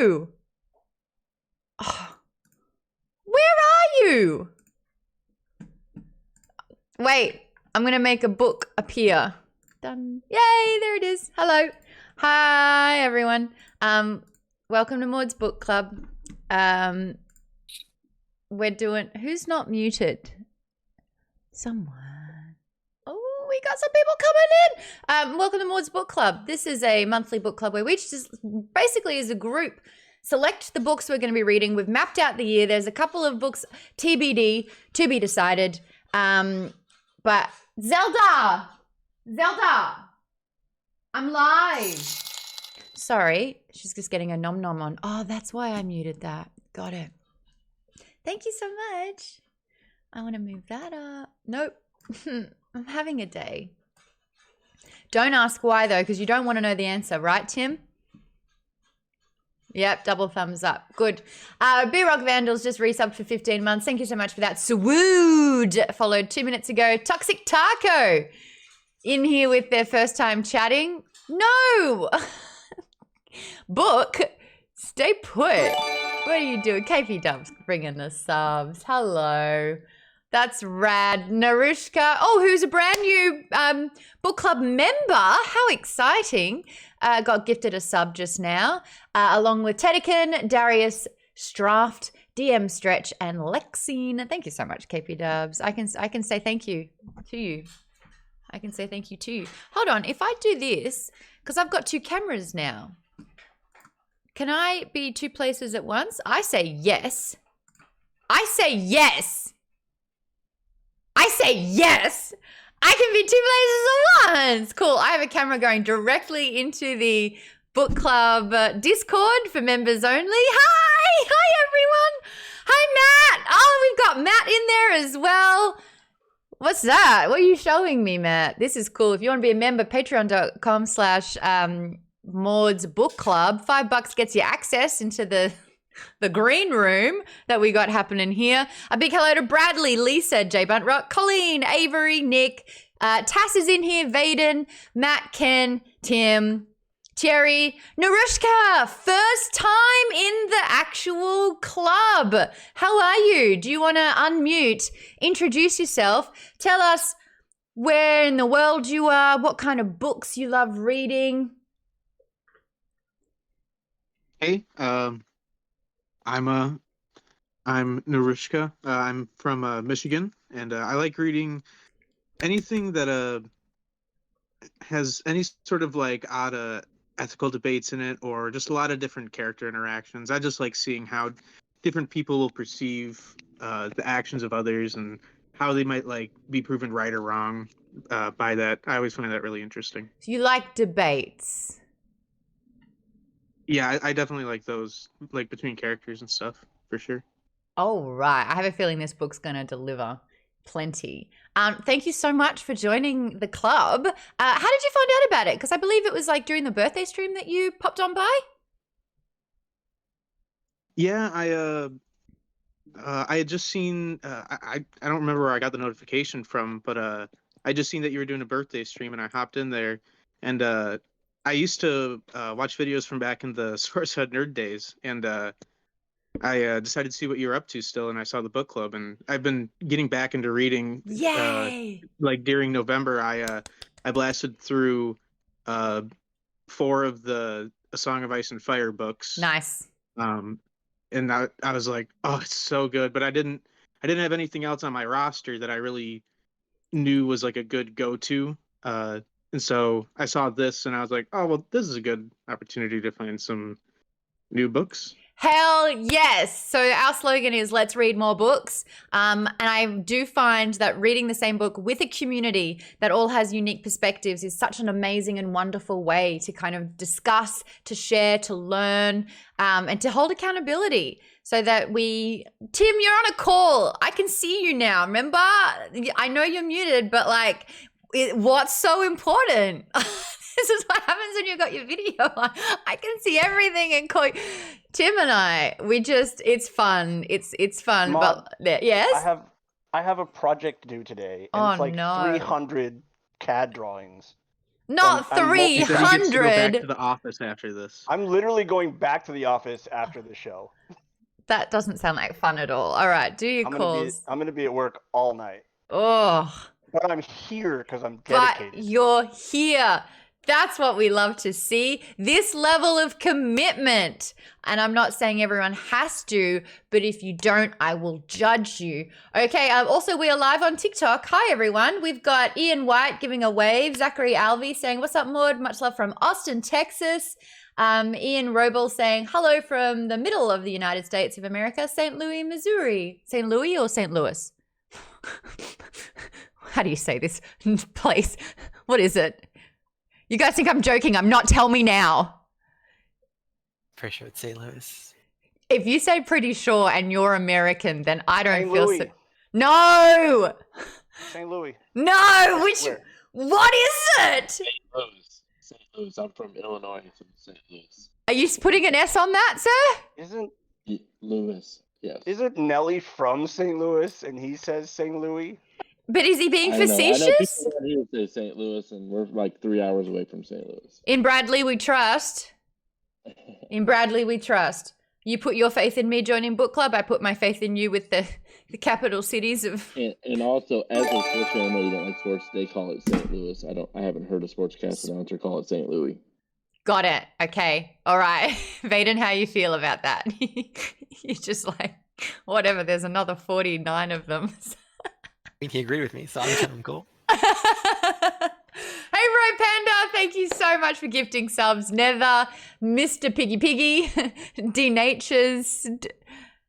you? Oh, where are you? Wait, I'm going to make a book appear. Done. Yay, there it is. Hello. Hi, everyone. Welcome to Maude's Book Club. We're doing... Who's not muted? Someone. Oh, we got some people coming in. Welcome to Maude's Book Club. This is a monthly book club where we just basically as a group select the books we're going to be reading. We've mapped out the year. There's a couple of books TBD, to be decided. But Zelda, I'm live. Sorry, she's just getting a nom nom on. Oh, that's why I muted that. Got it. Thank you so much. I want to move that up. Nope. I'm having a day. Don't ask why though, because you don't want to know the answer, right, Tim? Yep, double thumbs up. Good. B-Rock Vandals just resubbed for 15 months. Thank you so much for that. Swood followed 2 minutes ago. Toxic Taco in here with their first time chatting. No! Book, stay put. What are you doing? KP Dubs bringing the subs. Hello. That's rad. Narushka. Oh, who's a brand new book club member. How exciting. Got gifted a sub just now. Along with Tedekin, Darius, Straft, DM Stretch, and Lexine. Thank you so much, KP Dubs. I can say thank you to you. I can say thank you to you. Hold on. If I do this, because I've got 2 cameras now. Can I be 2 places at once? I say yes. I say yes. I say yes. I can be 2 places at once. Cool. I have a camera going directly into the book club Discord for members only. Hi. Hi, everyone. Hi, Matt. Oh, we've got Matt in there as well. What's that? What are you showing me, Matt? This is cool. If you want to be a member, patreon.com/Maude's Book Club. $5 gets you access into the green room that we got happening here. A big hello to Bradley, Lisa, Jay Buntrock, Colleen, Avery, Nick, Tass is in here, Vaden, Matt, Ken, Tim, Thierry, Narushka, first time in the actual club. How are you? Do you want to unmute, introduce yourself, tell us where in the world you are, what kind of books you love reading? Hey, I'm Narushka. I'm from Michigan, and I like reading anything that has any sort of like odd ethical debates in it, or just a lot of different character interactions. I just like seeing how different people will perceive the actions of others and how they might like be proven right or wrong by that. I always find that really interesting. So you like debates? Yeah, I definitely like those, like between characters and stuff, for sure. Oh, right. I have a feeling this book's going to deliver plenty. Thank you so much for joining the club. How did you find out about it? Because I believe it was like during the birthday stream that you popped on by. Yeah, I had just seen, I don't remember where I got the notification from, but I just seen that you were doing a birthday stream, and I hopped in there, and I used to watch videos from back in the Sourcehead Nerd days, and I decided to see what you were up to still, and I saw the book club, and I've been getting back into reading. Yay! Like during November, I blasted through 4 of the A Song of Ice and Fire books. Nice. And I was like, oh, it's so good, but I didn't have anything else on my roster that I really knew was like a good go-to. And so I saw this, and I was like, oh, well, this is a good opportunity to find some new books. Hell yes. So our slogan is let's read more books. And I do find that reading the same book with a community that all has unique perspectives is such an amazing and wonderful way to kind of discuss, to share, to learn, and to hold accountability so that Tim, you're on a call. I can see you now. Remember? I know you're muted, but like, what's so important? This is what happens when you've got your video on. I can see everything and call Tim and I. It's fun. It's fun. Maude, but yes. I have a project due today, and it's like 300 CAD drawings. Not He said he gets to go back to 300. the office after this. I'm literally going back to the office after the show. That doesn't sound like fun at all. All right, do your calls. I'm gonna be at work all night. Oh, But I'm here because I'm but dedicated. you're here. That's what we love to see. This level of commitment. And I'm not saying everyone has to, but if you don't, I will judge you. Okay, also we are live on TikTok. Hi, everyone. We've got Ian White giving a wave. Zachary Alvey saying, what's up, Maude? Much love from Austin, Texas. Ian Roble saying, hello from the middle of the United States of America, St. Louis, Missouri. St. Louis or St. Louis? How do you say this place? What is it? You guys think I'm joking. I'm not. Tell me now. Pretty sure it's St. Louis. If you say pretty sure and you're American, then I don't St. feel Louis. so. No. St. Louis. No. Which? Where? What is it? St. Louis. St. Louis. I'm from Illinois, from St. Louis. Are you putting an S on that, sir? Louis. Yes. Isn't Nelly from St. Louis and he says St. Louis? But is he being I know facetious? people around here say St. Louis, and we're like 3 hours away from St. Louis. In Bradley, we trust. In Bradley, we trust. You put your faith in me joining book club. I put my faith in you with the capital cities of. And also, as a sports fan, I know you don't like sports. They call it St. Louis. I haven't heard a sportscast announcer call it St. Louis. Got it. Okay. All right. Vaden, how you feel about that? You're just like, whatever. There's another 49 of them. I think he agreed with me, so I'm kind of cool. Hey, Ro Panda, thank you so much for gifting subs. Nether, Mr. Piggy Piggy, Denatures,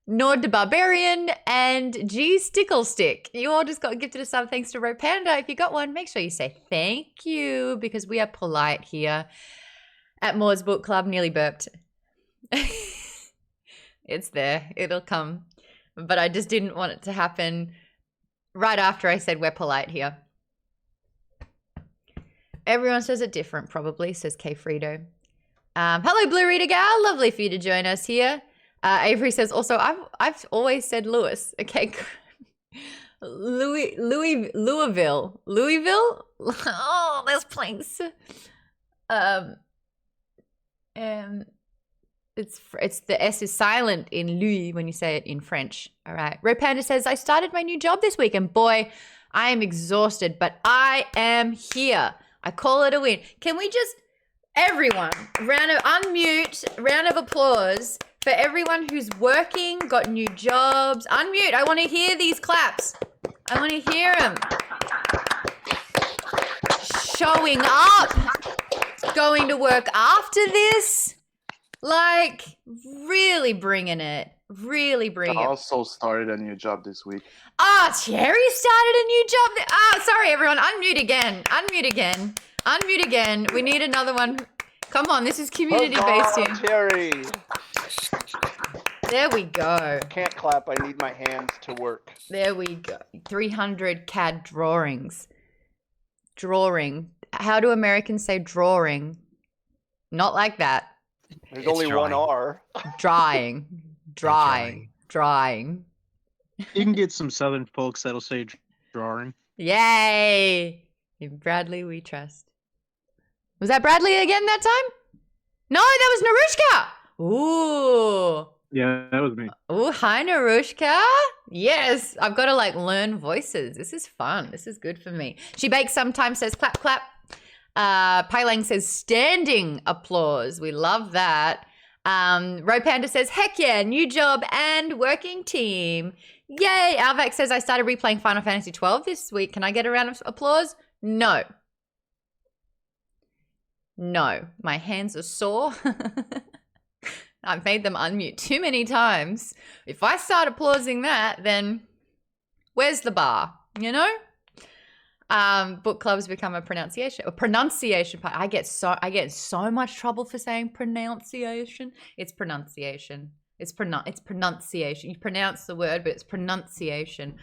Nord the Barbarian, and G Stickle Stick. You all just got gifted a sub thanks to Ro Panda. If you got one, make sure you say thank you because we are polite here at Moore's Book Club. Nearly burped. It's there. It'll come. But I just didn't want it to happen right after I said we're polite here. Everyone says it different, probably, says K Frito. Hello, Blue Reader Gal. Lovely for you to join us here. Avery says also, I've always said Lewis. Okay. Louisville. Oh, this place. It's the S is silent in Louis when you say it in French. All right. Ro Panda says, I started my new job this week and boy, I am exhausted, but I am here. I call it a win. Can we just, everyone, round of applause for everyone who's working, got new jobs. Unmute. I want to hear these claps. I want to hear them. Showing up. Going to work after this. Like, really bringing it. Really bringing I it. also started a new job this week. Terry started a new job. Sorry, everyone. Unmute again. We need another one. Come on, this is community-based here. Terry. There we go. Can't clap. I need my hands to work. There we go. 300 CAD drawings. Drawing. How do Americans say drawing? Not like that. There's It's only drawing. one R. Drawing. You can get some Southern folks that'll say drawing. Yay! In Bradley we trust. Was that Bradley again that time? No, that was Narushka! Ooh. Yeah, that was me. Ooh, hi Narushka. Yes, I've got to learn voices. This is fun. This is good for me. She bakes sometimes, says clap, clap. Pailang says standing applause. We love that. Ro Panda says, heck yeah, new job and working team. Yay. Alvac says, I started replaying Final Fantasy 12 this week. Can I get a round of applause? No. No. My hands are sore. I've made them unmute too many times. If I start applauding that, then where's the bar? You know? Book clubs become a pronunciation part. I get so much trouble for saying pronunciation. It's pronunciation. It's pronunciation. You pronounce the word, but it's pronunciation.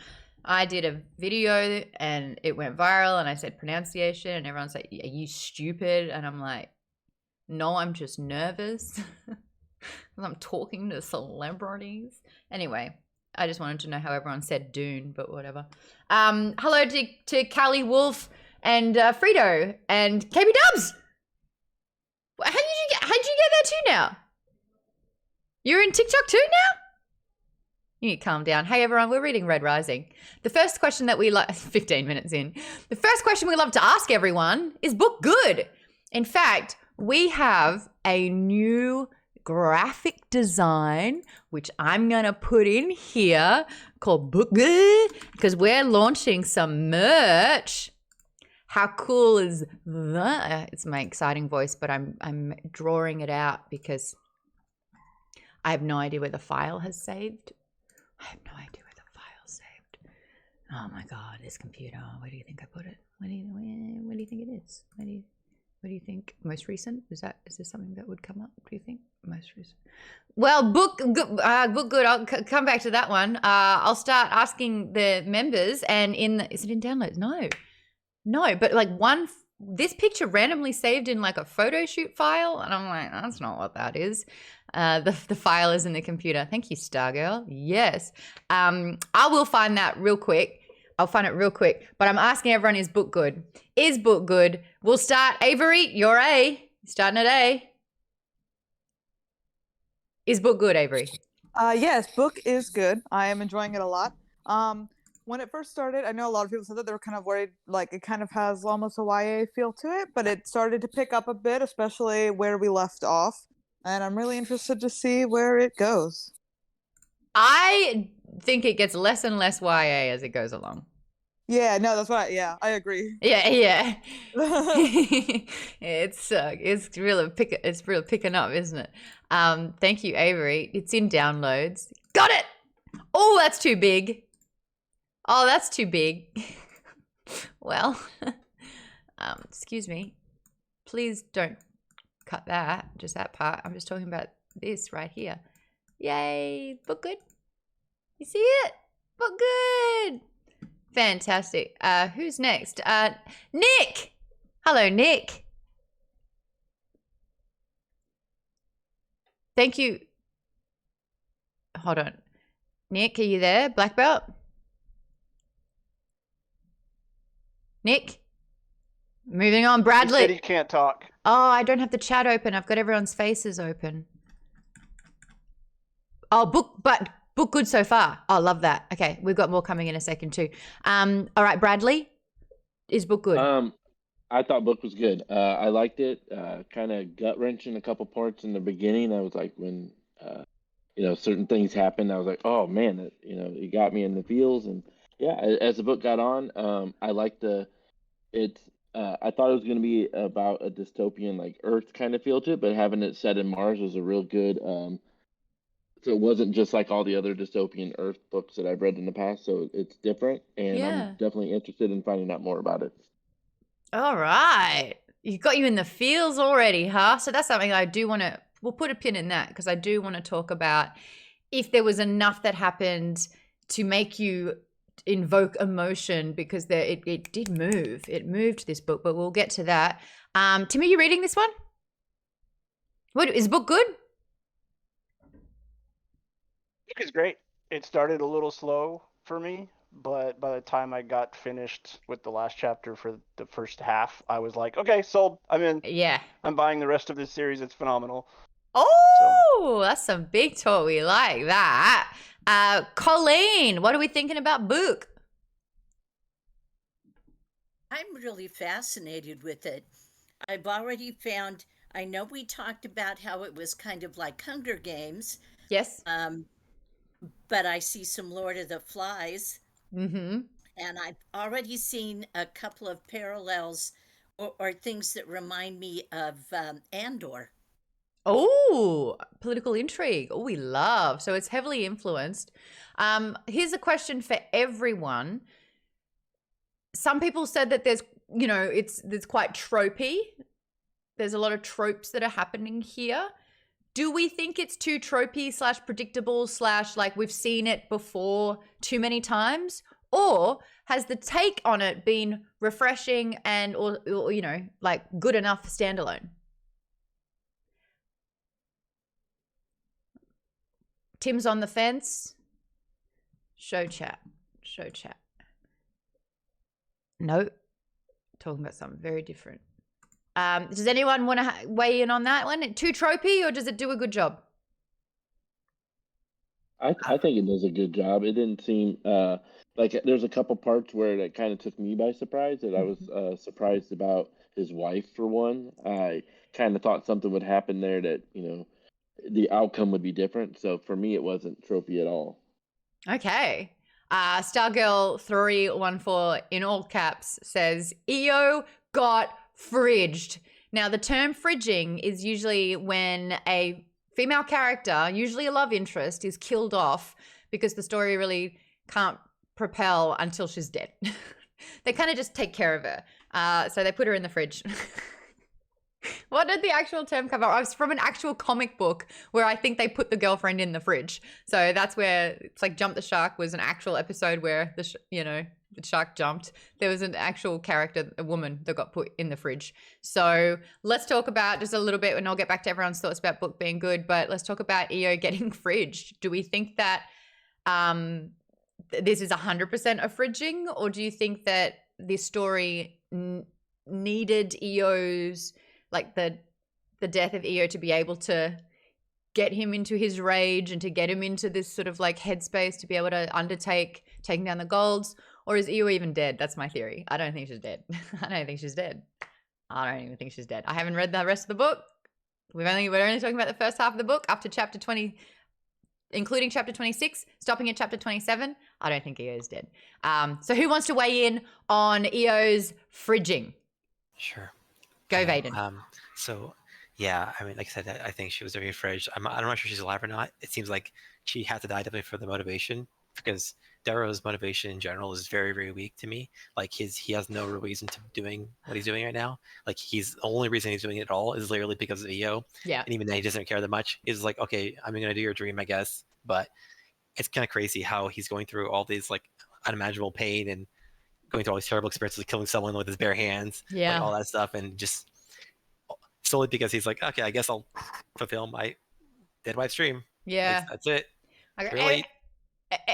I did a video and it went viral and I said pronunciation and everyone's like, are you stupid? And I'm like, no, I'm just nervous. I'm talking to celebrities. Anyway, I just wanted to know how everyone said Dune, but whatever. Hello to Callie Wolf and Frito and KB Dubs. How did you get there too now? You're in TikTok too now? You need to calm down. Hey everyone, we're reading Red Rising. The first question that we 15 minutes in. The first question we love to ask everyone is book good? In fact, we have a new graphic design, which I'm going to put in here called Book Good because we're launching some merch. How cool is that? It's my exciting voice, but I'm drawing it out because I have no idea where the file has saved. I have no idea where the file saved. Oh my God, this computer. Where do you think I put it? Where do you think it is? Where do you think? Most recent? Is this something that would come up? Do you think most recent? Well, book good. I'll come back to that one. I'll start asking the members, and is it in downloads? No. But like this picture randomly saved in like a photo shoot file, and I'm like, that's not what that is. The file is in the computer. Thank you, Stargirl. Yes. I will find that real quick. I'll find it real quick. But I'm asking everyone, is book good? Is book good? We'll start. Avery, you're A. Starting at A. Is book good, Avery? Yes, book is good. I am enjoying it a lot. When it first started, I know a lot of people said that they were kind of worried, like it kind of has almost a YA feel to it, but it started to pick up a bit, especially where we left off. And I'm really interested to see where it goes. I think it gets less and less YA as it goes along. Yeah, no, that's what I agree. Yeah. It's really picking up, isn't it? Thank you, Avery. It's in downloads. Got it. Oh, that's too big. Oh, that's too big. Well, excuse me. Please don't cut that, just that part. I'm just talking about this right here. Yay, book good. You see it? Book good. Fantastic. Who's next? Nick. Hello, Nick. Thank you. Hold on. Nick, are you there? Black belt? Nick? Moving on. Bradley. He said he can't talk. Oh, I don't have the chat open. I've got everyone's faces open. Oh, book good so far. Oh, love that. Okay, we've got more coming in a second too. All right, Bradley, is book good? I thought book was good. I liked it. Kind of gut wrenching a couple parts in the beginning. I was like, when certain things happened, I was like, oh man, it got me in the feels. And yeah, as the book got on, I liked I thought it was going to be about a dystopian like Earth kind of feel to it, but having it set in Mars was a real good. So it wasn't just like all the other dystopian Earth books that I've read in the past. So it's different, and I'm definitely interested in finding out more about it. All right, got you in the feels already, huh? So that's something I do want to. We'll put a pin in that because I do want to talk about if there was enough that happened to make you invoke emotion, because it did move. It moved this book, but we'll get to that. Tim, are you reading this one? What is the book good? Book is great. It started a little slow for me, but by the time I got finished with the last chapter for the first half, I was like, okay, sold. I'm in. Yeah. I'm buying the rest of this series. It's phenomenal. Oh, that's some big talk. We like that. Colleen, what are we thinking about book? I'm really fascinated with it. I've already found, I know we talked about how it was kind of like Hunger Games. Yes. But I see some Lord of the Flies. Mm-hmm. And I've already seen a couple of parallels or things that remind me of Andor. Oh, political intrigue. Oh, we love. So it's heavily influenced. Here's a question for everyone. Some people said that there's quite tropey. There's a lot of tropes that are happening here. Do we think it's too tropey / predictable / like we've seen it before too many times? Or has the take on it been refreshing and or like good enough for standalone? Tim's on the fence. Show chat. No. talking about something very different. Does anyone want to weigh in on that one? Too tropey, or does it do a good job? I think it does a good job. It didn't seem like there's a couple parts where it kind of took me by surprise. That I was surprised about his wife for one. I kind of thought something would happen there that the outcome would be different. So for me, it wasn't tropey at all. Okay. Stargirl314 in all caps says EO got fridged. Now the term fridging is usually when a female character, usually a love interest, is killed off because the story really can't propel until she's dead. They kind of just take care of her. So they put her in the fridge. What did the actual term cover? I was from an actual comic book where I think they put the girlfriend in the fridge. So that's where it's like Jump the Shark was an actual episode where the shark jumped. There was an actual character, a woman, that got put in the fridge. So let's talk about just a little bit, and I'll get back to everyone's thoughts about book being good, but let's talk about EO getting fridged. Do we think that this is 100% a fridging, or do you think that this story needed EO's, like the death of EO, to be able to get him into his rage and to get him into this sort of like headspace to be able to undertake taking down the Golds? Or is EO even dead? That's my theory. I don't think she's dead. I don't think she's dead. I don't even think she's dead. I haven't read the rest of the book. We're only talking about the first half of the book up to chapter 20, including chapter 26, stopping at chapter 27. I don't think EO is dead. So who wants to weigh in on EO's fridging? Sure. Go, Vaden. So, yeah, I mean, like I said, I think she was very fridged. I'm not sure she's alive or not. It seems like she had to die definitely for the motivation, because Darrow's motivation in general is very, very weak to me. Like he has no real reason to doing what he's doing right now. Like the only reason he's doing it at all is literally because of EO. Yeah. And even then he doesn't care that much. He's like, okay, I'm going to do your dream, I guess. But it's kind of crazy how he's going through all these like unimaginable pain and going through all these terrible experiences, killing someone with his bare hands, like all that stuff. And just solely because he's like, okay, I guess I'll fulfill my dead wife's dream. Yeah. That's it. Okay. Really?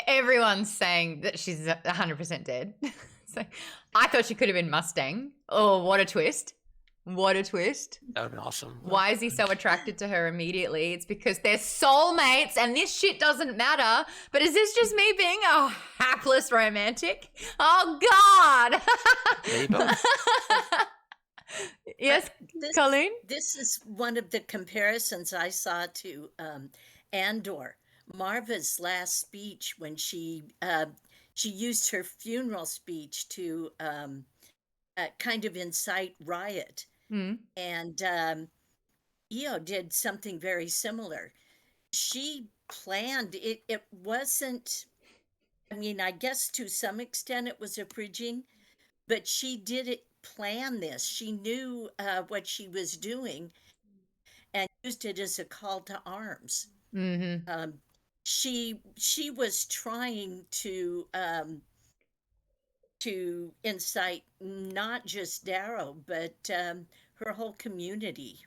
Everyone's saying that she's 100% dead. So I thought she could have been Mustang. Oh, what a twist. What a twist. That would have been awesome. Why is he so attracted to her immediately? It's because they're soulmates and this shit doesn't matter. But is this just me being a hapless romantic? Oh, God. Yes, Colleen? This is one of the comparisons I saw to Andor. Marva's last speech, when she used her funeral speech to kind of incite riot. And EO did something very similar. She planned it. It wasn't, I mean, I guess to some extent it was a fridging, but she did plan this. She knew what she was doing and used it as a call to arms. She was trying to incite not just Darrow, but her whole community.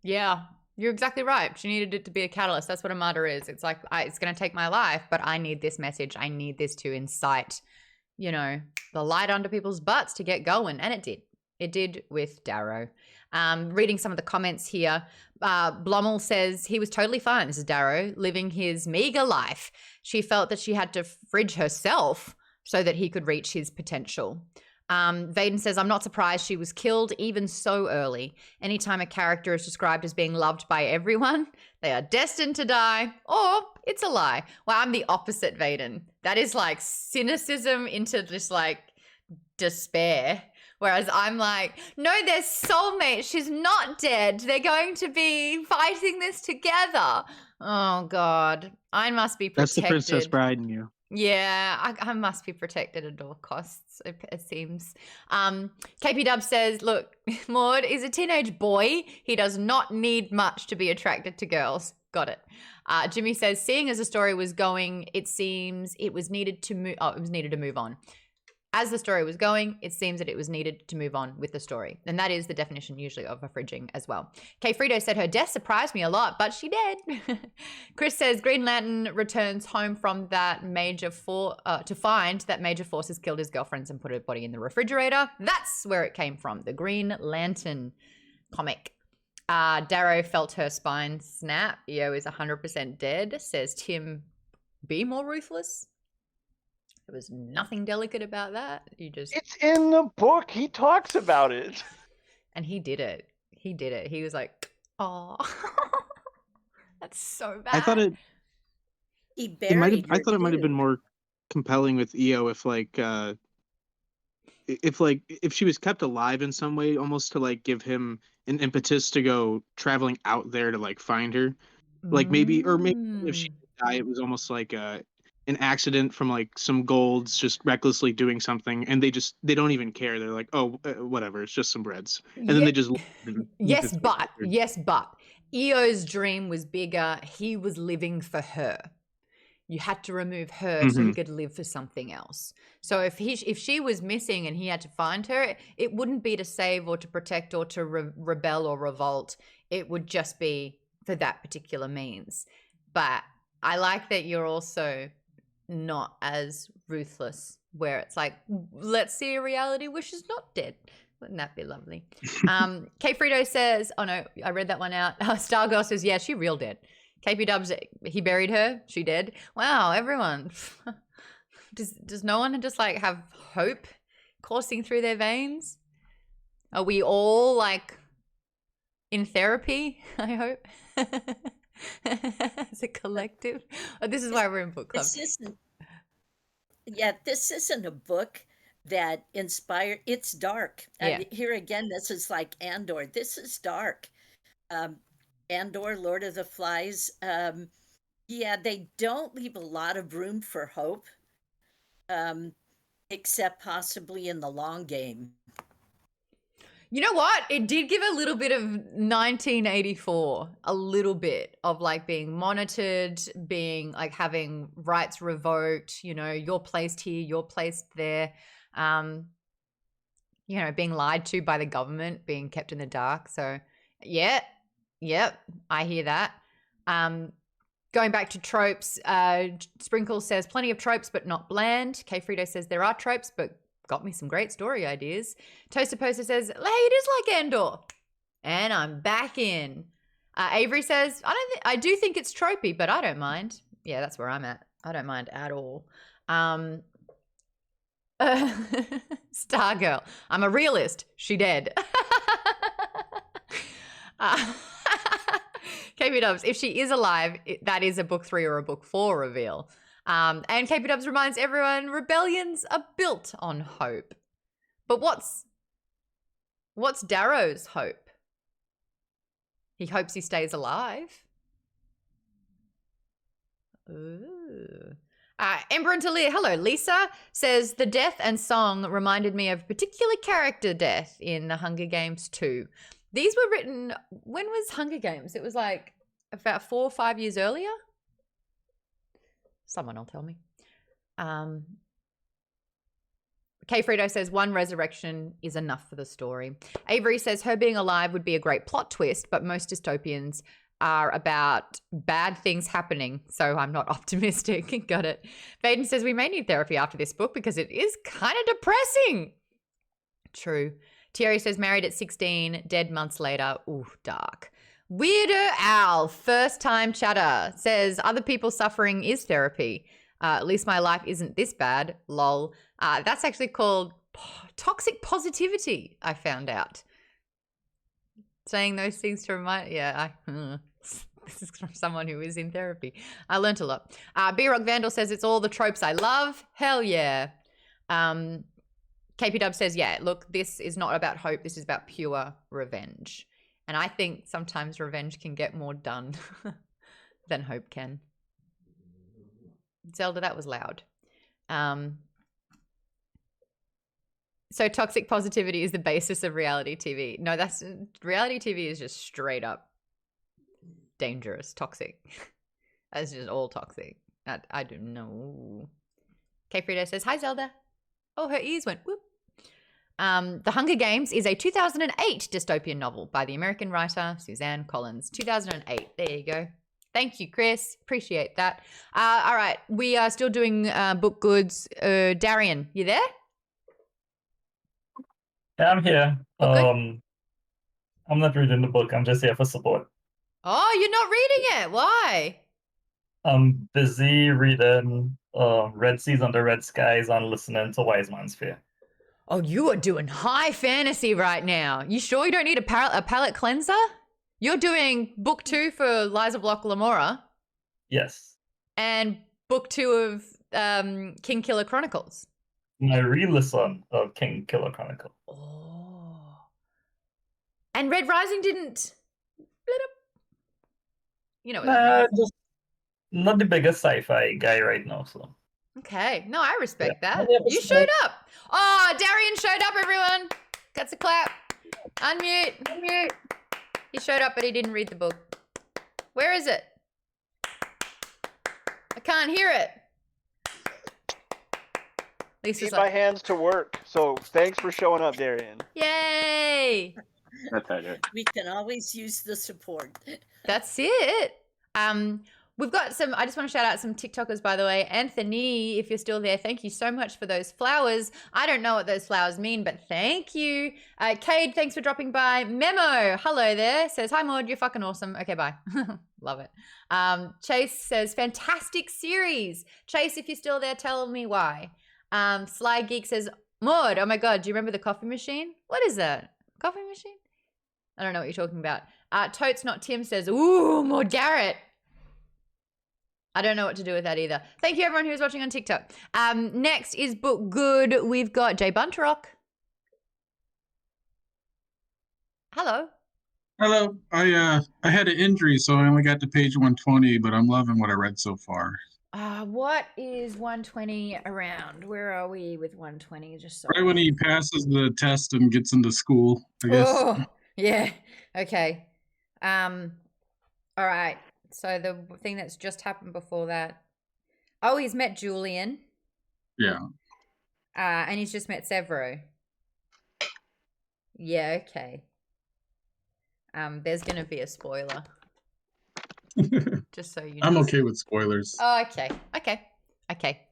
Yeah, you're exactly right. She needed it to be a catalyst. That's what a martyr is. It's like, it's going to take my life, but I need this message. I need this to incite, the light under people's butts to get going. And it did. It did with Darrow. Reading some of the comments here, Blommel says he was totally fine. This is Darrow, living his meager life. She felt that she had to fridge herself so that he could reach his potential. Vaden says, I'm not surprised she was killed even so early. Anytime a character is described as being loved by everyone, they are destined to die, or it's a lie. Well, I'm the opposite, Vaden. That is like cynicism into just like despair. Whereas I'm like, no, they're soulmates. She's not dead. They're going to be fighting this together. Oh, God. I must be protected. That's the Princess Bride in you. Yeah, I must be protected at all costs, it seems. KP Dub says, look, Maude is a teenage boy. He does not need much to be attracted to girls. Got it. Jimmy says, seeing as the story was going, it seems it was needed to move. Oh, it was needed to move on. As the story was going, it seems that it was needed to move on with the story. And that is the definition usually of a fridging as well. K. Frito said her death surprised me a lot, but she did. Chris says Green Lantern returns home from that to find that Major Force has killed his girlfriends and put her body in the refrigerator. That's where it came from, the Green Lantern comic. Darrow felt her spine snap. EO is 100% dead, says Tim. Be more ruthless. There was nothing delicate about that. It's in the book. He talks about it. And he did it. He did it. He was like, oh, that's so bad. I thought He it buried might have. I her, thought it might have too. been more compelling with EO if she was kept alive in some way, almost to like give him an impetus to go traveling out there to like find her. Like maybe if she did die, it was almost like an accident from like some golds just recklessly doing something, and they don't even care. They're like, oh, whatever, it's just some breads, and then they just yes, but EO's dream was bigger. He was living for her. You had to remove her so he could live for something else. So if she was missing and he had to find her, it wouldn't be to save or to protect or to rebel or revolt. It would just be for that particular means. But I like that you're also not as ruthless, where it's like, let's see a reality where she's not dead. Wouldn't that be lovely? K. Frito says, oh no, I read that one out. Stargirl says, yeah, she real dead. KP Dubs, he buried her. She dead. Wow, everyone. Does no one just like have hope coursing through their veins? Are we all like in therapy? I hope. As a collective. Oh, this is why we're in book club. This isn't a book that inspired. It's dark. Yeah. Here again, this is like Andor. This is dark. Andor, Lord of the Flies. They don't leave a lot of room for hope, except possibly in the long game. You know what? It did give a little bit of 1984, a little bit of like being monitored, being like having rights revoked, you know, you're placed here, you're placed there, you know, being lied to by the government, being kept in the dark. So, Yep, I hear that. Going back to tropes, Sprinkle says plenty of tropes, but not bland. K. Frito says there are tropes, but got me some great story ideas. Toaster Poster says, hey, it is like Andor. And I'm back in. Avery says, I do think it's tropey, but I don't mind. Yeah, that's where I'm at. I don't mind at all. Stargirl, I'm a realist. She dead. KP Dubs, if she is alive, that is a book 3 or a book 4 reveal. And KP Dubs reminds everyone rebellions are built on hope. But what's Darrow's hope? He hopes he stays alive. Ooh. Ember and Talia, hello. Lisa says the death and song reminded me of a particular character death in The Hunger Games 2. These were written, when was Hunger Games? It was like about 4 or 5 years earlier. Someone will tell me. K. Frito says one resurrection is enough for the story. Avery says her being alive would be a great plot twist, but most dystopians are about bad things happening, so I'm not optimistic. Got it. Vaden says we may need therapy after this book because it is kind of depressing. True. Thierry says married at 16, dead months later. Ooh, dark. Weirder Owl, first time chatter, says other people's suffering is therapy. At least my life isn't this bad. Lol. That's actually called toxic positivity, I found out. Saying those things to remind, this is from someone who is in therapy. I learnt a lot. B-Rock Vandal says it's all the tropes I love. Hell yeah. KP Dub says, yeah, look, this is not about hope. This is about pure revenge. And I think sometimes revenge can get more done than hope can. Zelda, that was loud. So toxic positivity is the basis of reality TV. No, reality TV is just straight up dangerous, toxic. That's just all toxic. I don't know. K. Frito says, hi, Zelda. Oh, her ears went whoop. The Hunger Games is a 2008 dystopian novel by the American writer Suzanne Collins. 2008. There you go. Thank you, Chris. Appreciate that. All right. We are still doing book goods. Darian, you there? Yeah, I'm here. Okay. I'm not reading the book. I'm just here for support. Oh, you're not reading it. Why? I'm busy reading Red Seas Under Red Skies and listening to Wise Man's Fear. Oh, you are doing high fantasy right now. You sure you don't need a palate cleanser? You're doing book 2 for Lies of Locke Lamora. Yes. And book 2 of King Killer Chronicles. My re-listen of King Killer Chronicle. Oh. And Red Rising didn't... You know what that means. Just not the biggest sci-fi guy right now, so. Okay. No, I respect that. Yeah, You showed up. Oh, Darian showed up, everyone. Cuts a clap. Unmute. He showed up, but he didn't read the book. Where is it? I can't hear it. Lisa's Need my like, hands to work. So thanks for showing up, Darian. yay. That's it. We can always use the support. That's it. We've got some, I just want to shout out some TikTokers, by the way. Anthony, if you're still there, thank you so much for those flowers. I don't know what those flowers mean, but thank you. Cade, thanks for dropping by. Memo, hello there. Says, hi, Maude, you're fucking awesome. Okay, bye. Love it. Chase says, fantastic series. Chase, if you're still there, tell me why. Sly Geek says, Maude, oh my God, do you remember the coffee machine? What is that? Coffee machine? I don't know what you're talking about. Totes Not Tim says, ooh, more Garrett. I don't know what to do with that either. Thank you, everyone who's watching on TikTok. Next is Book Good. We've got Jay Buntrock. Hello. Hello. I had an injury, so I only got to page 120, but I'm loving what I read so far. What is 120 around? Where are we with 120? Just so Right when he passes the test and gets into school, I guess. Oh, yeah. Okay. All right. So the thing that's just happened before that. Oh, he's met Julian. Yeah. And he's just met Sevro. Yeah, okay. There's gonna be a spoiler. Just so you know. I'm okay with spoilers. Oh, okay.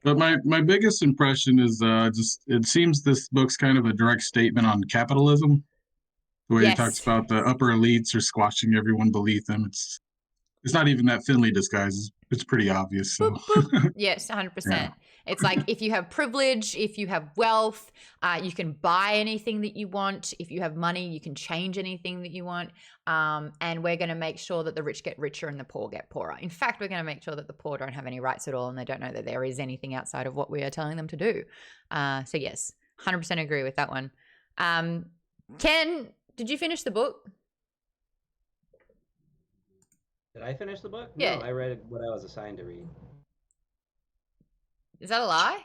But my biggest impression is just it seems this book's kind of a direct statement on capitalism. The way he talks about the upper elites are squashing everyone beneath them. It's not even that thinly disguised. It's pretty obvious. So. Boop, boop. Yes, 100%. Yeah. It's like if you have privilege, if you have wealth, you can buy anything that you want. If you have money, you can change anything that you want. And we're going to make sure that the rich get richer and the poor get poorer. In fact, we're going to make sure that the poor don't have any rights at all and they don't know that there is anything outside of what we are telling them to do. So yes, 100% agree with that one. Ken, did you finish the book? Did I finish the book? Yeah. No, I read what I was assigned to read. Is that a lie?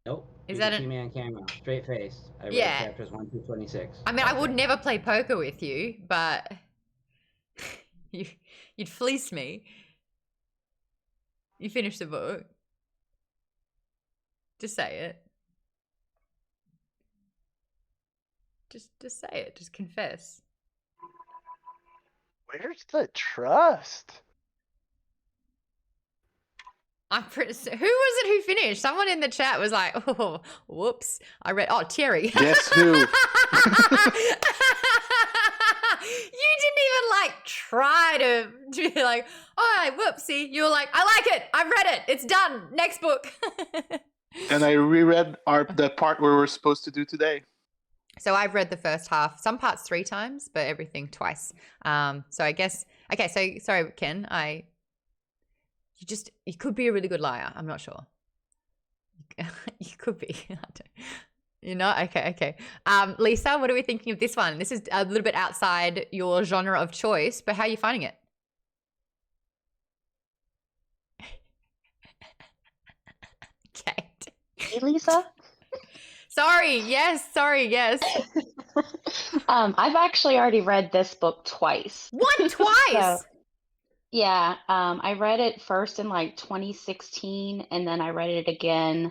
Nope. Is You that can see me on camera, straight face. I read chapters 1 through 26. I mean, I would never play poker with you, but you'd fleece me. You finished the book. Just say it. Just say it. Just confess. Where's the trust? I'm pretty. Who was it who finished? Someone in the chat was like, "Oh, whoops! I read." Oh, Terry. Guess who? You didn't even like try to be like, "Oh, whoopsie!" You were like, "I like it. I've read it. It's done. Next book." And I reread the part where we're supposed to do today. So I've read the first half, some parts 3 times, but everything twice. So I guess, okay, so sorry, Ken, you could be a really good liar. I'm not sure. You could be. You're not? Okay. Lisa, what are we thinking of this one? This is a little bit outside your genre of choice, but how are you finding it? Kate. Hey, Lisa? Sorry, yes. I've actually already read this book twice. What? Twice? So, yeah. I read it first in like 2016, and then I read it again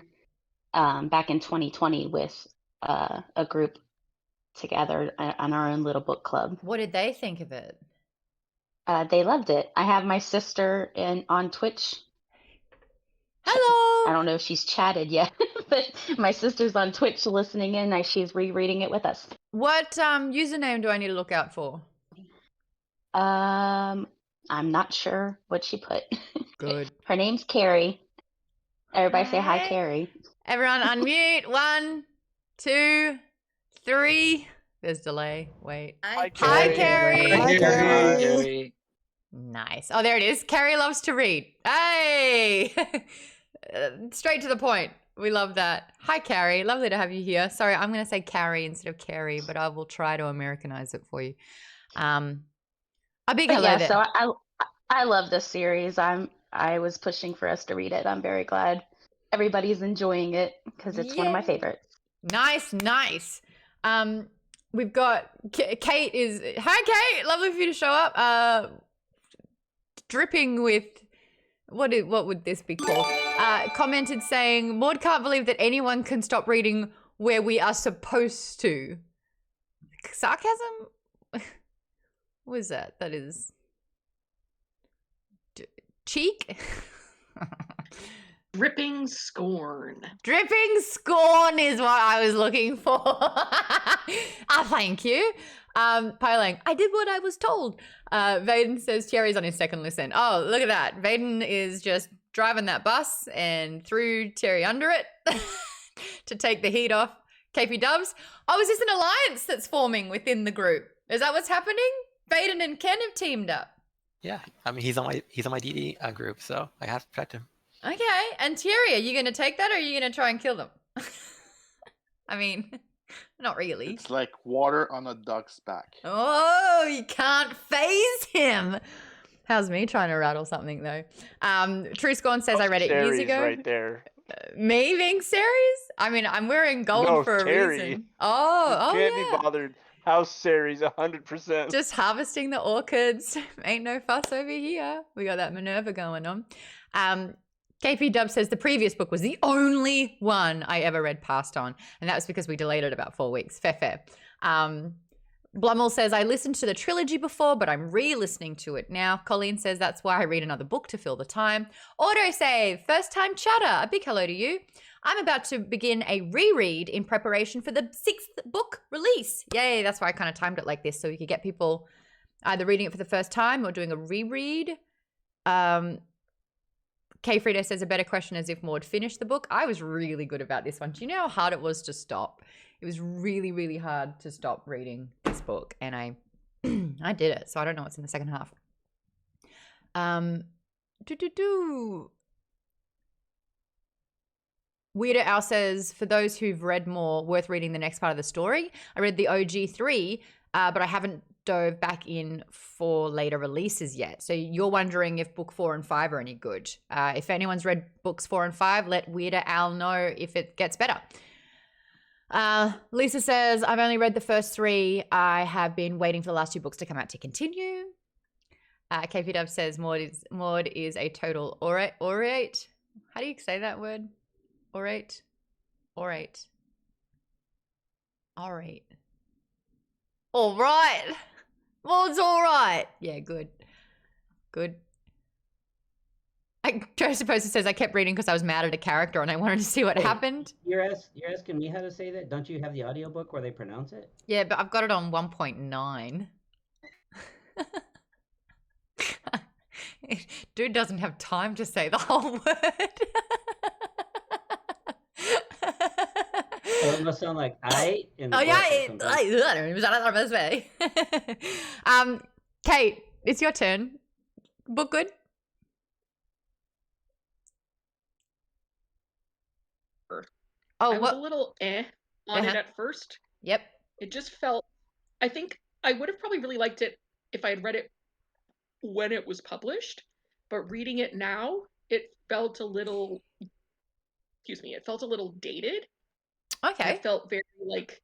back in 2020 with a group together on our own little book club. What did they think of it? They loved it. I have my sister on Twitch. Hello. I don't know if she's chatted yet, but my sister's on Twitch listening in as she's rereading it with us. What username do I need to look out for? I'm not sure what she put. Good. Her name's Carrie. Everybody say hi, Hi. Carrie. Everyone unmute. 1, 2, 3. There's delay. Wait. Hi, Hi, Carrie. Hi, Carrie. Jerry. Nice. Oh, there it is. Carrie loves to read. Hey! Straight to the point. We love that. Hi, Carrie. Lovely to have you here. Sorry, I'm going to say Carrie instead of Carrie, but I will try to Americanize it for you. A big hello Yeah, there. so I love this series. I was pushing for us to read it. I'm very glad everybody's enjoying it because it's one of my favorites. Nice, nice. We've got Kate is. Hi, Kate. Lovely for you to show up. Dripping with what would this be called? Commented saying, Maude can't believe that anyone can stop reading where we are supposed to. Sarcasm? What is that? That is cheek? Dripping scorn. Dripping scorn is what I was looking for. Thank you. Pylang, I did what I was told. Vaden says Thierry's on his second listen. Oh, look at that. Vaden is just driving that bus and threw Thierry under it to take the heat off KP Dubs. Oh, is this an alliance that's forming within the group? Is that what's happening? Vaden and Ken have teamed up. Yeah, I mean he's on my DD group, so I have to protect him. Okay, and Thierry, are you going to take that or are you going to try and kill them? I mean, not really. It's like water on a duck's back. Oh, you can't phase him. How's me trying to rattle something though? True Scorn says I read it years ago. Right there. Me being Ceres? I mean, I'm wearing gold for a reason. Oh, Can't yeah. be bothered. House Ceres, 100%. Just harvesting the orchids. Ain't no fuss over here. We got that Minerva going on. KP Dub says the previous book was the only one I ever read past on, and that was because we delayed it about 4 weeks. Fair. Blummel says, I listened to the trilogy before, but I'm re-listening to it now. Colleen says, that's why I read another book to fill the time. Autosave, first time chatter, a big hello to you. I'm about to begin a reread in preparation for the 6th book release. Yay, that's why I kind of timed it like this, so we could get people either reading it for the first time or doing a reread. K. Frida says, a better question is if Maude finished the book. I was really good about this one. Do you know how hard it was to stop? It was really, really hard to stop reading this book, and I did it, so I don't know what's in the second half. Weirder Al says, for those who've read more, worth reading the next part of the story. I read the OG 3, but I haven't dove back in for later releases yet. So you're wondering if book 4 and 5 are any good. If anyone's read books 4 and 5, let Weirder Al know if it gets better. Lisa says, I've only read the first 3. I have been waiting for the last 2 books to come out to continue. KP Dub says, Maude is a total orate. How do you say that word? Orate. All right. Maude's all right. Yeah, good. Joseph says, I kept reading because I was mad at a character and I wanted to see what happened. You're asking me how to say that? Don't you have the audiobook where they pronounce it? Yeah, but I've got it on 1.9. Dude doesn't have time to say the whole word. Oh, it must sound like I in the Kate, it's your turn. Book good? I was a little on it at first. Yep. It just felt, I think I would have probably really liked it if I had read it when it was published, but reading it now, it felt a little dated. Okay. It felt very like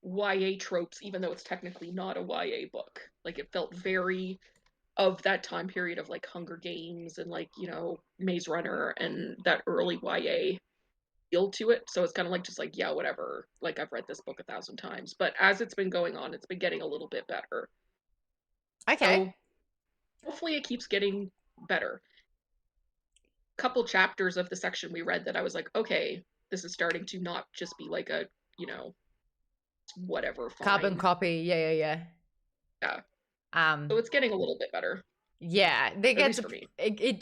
YA tropes, even though it's technically not a YA book. Like it felt very of that time period of like Hunger Games and like, Maze Runner and that early YA feel to it, so it's kind of like just like, yeah, whatever. Like I've read this book 1,000 times, but as it's been going on, it's been getting a little bit better. Okay. So hopefully it keeps getting better. Couple chapters of the section we read that I was like, okay, this is starting to not just be like a, you know, whatever. Fine. Carbon copy. Yeah. So it's getting a little bit better. Yeah, they get to, for me.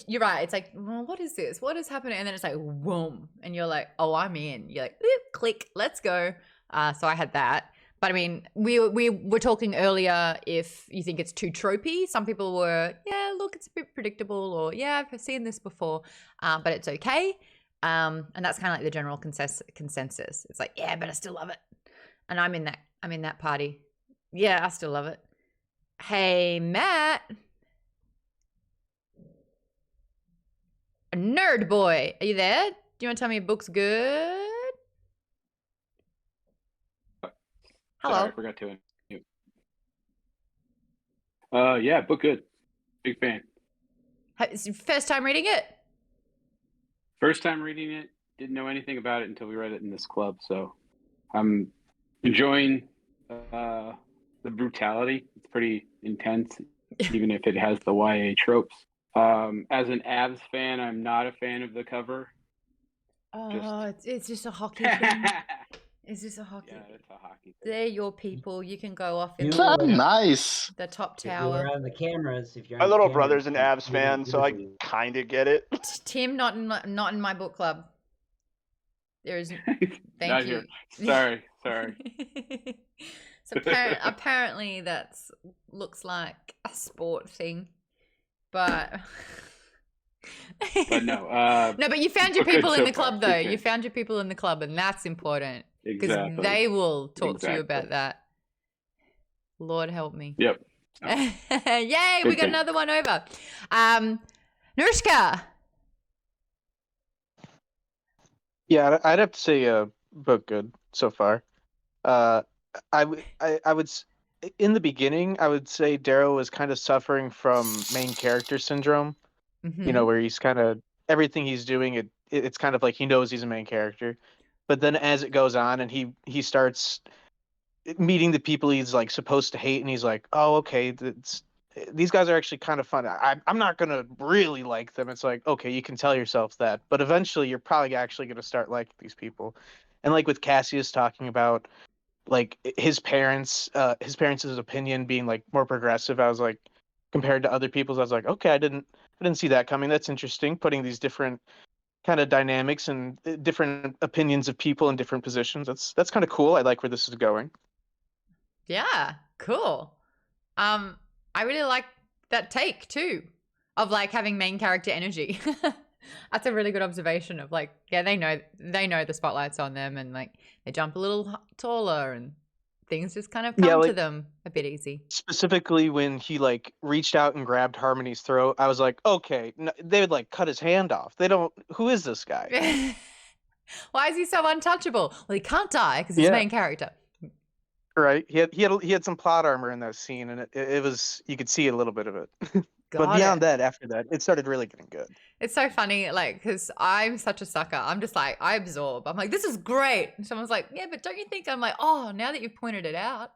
You're right. It's like, well, what is this? What is happening? And then it's like, whoom, and you're like, oh, I'm in. You're like, oop, click, let's go. So I had that. But I mean, we were talking earlier if you think it's too tropey. Some people were, yeah, look, it's a bit predictable, or yeah, I've seen this before, but it's okay. And that's kind of like the general consensus. It's like, yeah, but I still love it, and I'm in that party. Yeah, I still love it. Hey, Matt, nerd boy, are you there? Do you want to tell me a book's good? Hello. Sorry, I forgot to unmute. Yeah, book good. Big fan. First time reading it? First time reading it. Didn't know anything about it until we read it in this club. So I'm enjoying the brutality. It's pretty intense, even if it has the YA tropes. As an Avs fan, I'm not a fan of the cover. Oh, it's just a hockey thing. Is this a hockey? Yeah, it's a hockey thing. They're your people. You can go off in Nice. the top If you tower. were on the cameras, if you're My on the little cameras, brother's an you Avs can fan, so I easily- kind of get it. Tim, not in my book club. There is. Thank Not you. here. Sorry. So apparently that's looks like a sport thing, but. But no. No, but you found your book good people in so the far. club, Big though. fan. You found your people in the club, and that's important because Exactly. they will talk to you Exactly. about that. Lord help me. Yep. Yay, we Good got thing. another one over. Nurushka. Yeah, I'd have to say book good so far. I would in the beginning I would say Darrow was kind of suffering from main character syndrome. You know, where he's kind of everything he's doing it's kind of like he knows he's a main character. But then as it goes on and he starts meeting the people he's like supposed to hate, and he's like, oh, okay, these guys are actually kind of fun. I'm not gonna really like them. It's like, okay, you can tell yourself that, but eventually you're probably actually gonna start liking these people. And like with Cassius talking about like his parents' opinion being like more progressive, I was like, compared to other people's, I was like, okay, I didn't see that coming. That's interesting, putting these different kind of dynamics and different opinions of people in different positions. That's kind of cool. I like where this is going. Yeah, cool. I really like that take too, of like having main character energy. That's a really good observation of like, yeah, they know the spotlight's on them, and like they jump a little taller, and things just kind of come to them a bit easy. Specifically, when he like reached out and grabbed Harmony's throat, I was like, okay, they would like cut his hand off. They don't. Who is this guy? Why is he so untouchable? Well, he can't die because he's main character. Right. He had some plot armor in that scene, and it was, you could see a little bit of it. But beyond that, after that, it started really getting good. It's so funny, like, because I'm such a sucker. I'm just like, I absorb. I'm like, this is great. And someone's like, yeah, but don't you think? I'm like, oh, now that you've pointed it out.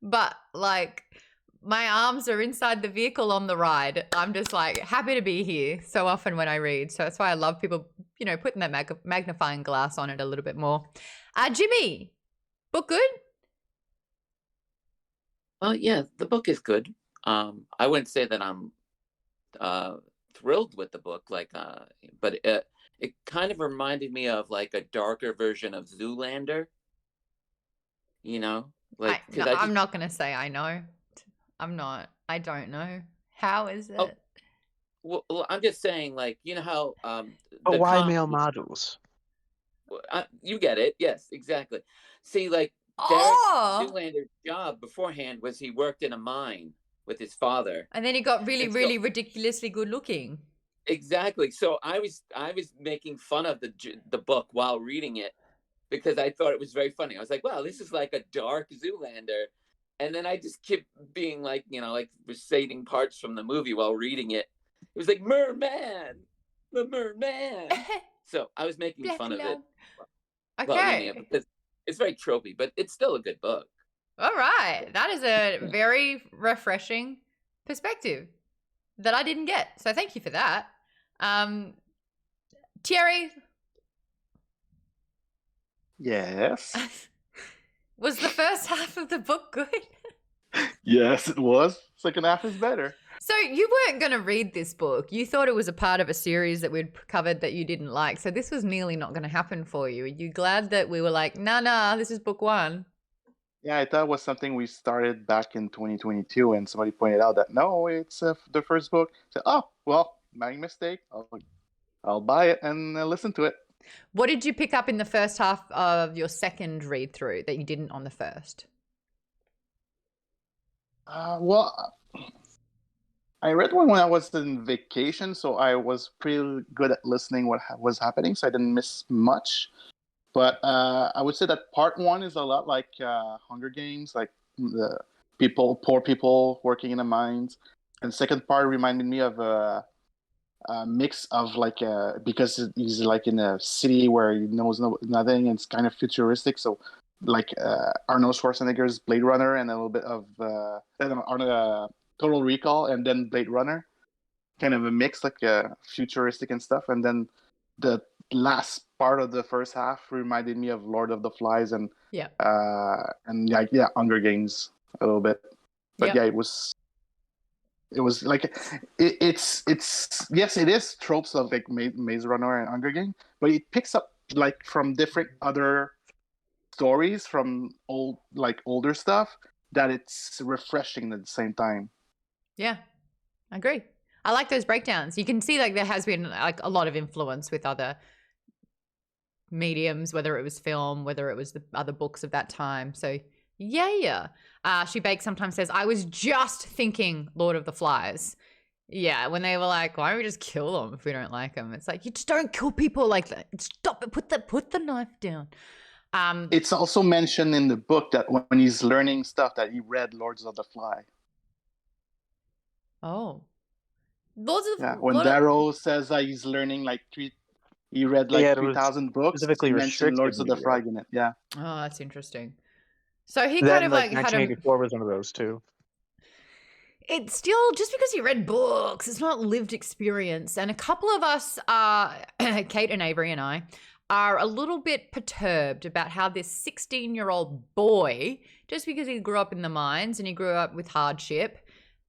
But like, my arms are inside the vehicle on the ride. I'm just like happy to be here so often when I read. So that's why I love people, you know, putting that magnifying glass on it a little bit more. Jimmy, book good? Well, yeah, the book is good. I wouldn't say that I'm thrilled with the book, like, but it kind of reminded me of like a darker version of Zoolander. You know, like I'm not gonna say I know. I'm not. I don't know. How is it? Oh, well, I'm just saying, like, you know how But why male models? You get it? Yes, exactly. See, like, Zoolander's job beforehand was he worked in a mine with his father, and then he got really ridiculously good looking. Exactly. So I was making fun of the book while reading it because I thought it was very funny. I was like, wow, this is like a dark Zoolander. And then I just kept being like, you know, like reciting parts from the movie while reading it. It was like, Merman, the Merman. So I was making Black fun of it. love. Well, Okay. because it's very tropey, but it's still a good book. All right. That is a very refreshing perspective that I didn't get. So thank you for that. Thierry, Yes. was the first half of the book good? Yes, it was. Second half is better. So you weren't going to read this book. You thought it was a part of a series that we'd covered that you didn't like. So this was nearly not going to happen for you. Are you glad that we were like, nah, this is book one? Yeah, I thought it was something we started back in 2022, and somebody pointed out that no, it's the first book. So, oh, well, my mistake. I'll buy it and listen to it. What did you pick up in the first half of your second read through that you didn't on the first? Well, I read one when I was in vacation, so I was pretty good at listening what was happening, so I didn't miss much. But I would say that part one is a lot like Hunger Games, like the poor people working in the mines. And the second part reminded me of a mix of like because he's like in a city where he knows nothing, and it's kind of futuristic. So like Arnold Schwarzenegger's Blade Runner, and a little bit of Total Recall, and then Blade Runner, kind of a mix, like futuristic and stuff. And then the last part of the first half reminded me of Lord of the Flies and Hunger Games a little bit. But yeah, it was like it's yes, it is tropes of like Maze Runner and Hunger Games, but it picks up like from different other stories from older stuff that it's refreshing at the same time. Yeah, I agree. I like those breakdowns. You can see like there has been like a lot of influence with other mediums, whether it was film, whether it was the other books of that time. So yeah. She Bakes sometimes says, I was just thinking Lord of the Flies. Yeah, when they were like, why don't we just kill them if we don't like them? It's like, you just don't kill people like that. Stop it. Put the knife down. It's also mentioned in the book that when he's learning stuff that he read Lords of the Fly. Oh. When Darrow says that he's learning like he read like 3,000 books. Specifically he mentioned Lords of the restricted Fly in it. Yeah. Oh, that's interesting. So he Then, kind of like had a... 1984 was one of those too. It's still, just because you read books, it's not lived experience. And a couple of us, Kate and Avery and I, are a little bit perturbed about how this 16-year-old boy, just because he grew up in the mines and he grew up with hardship,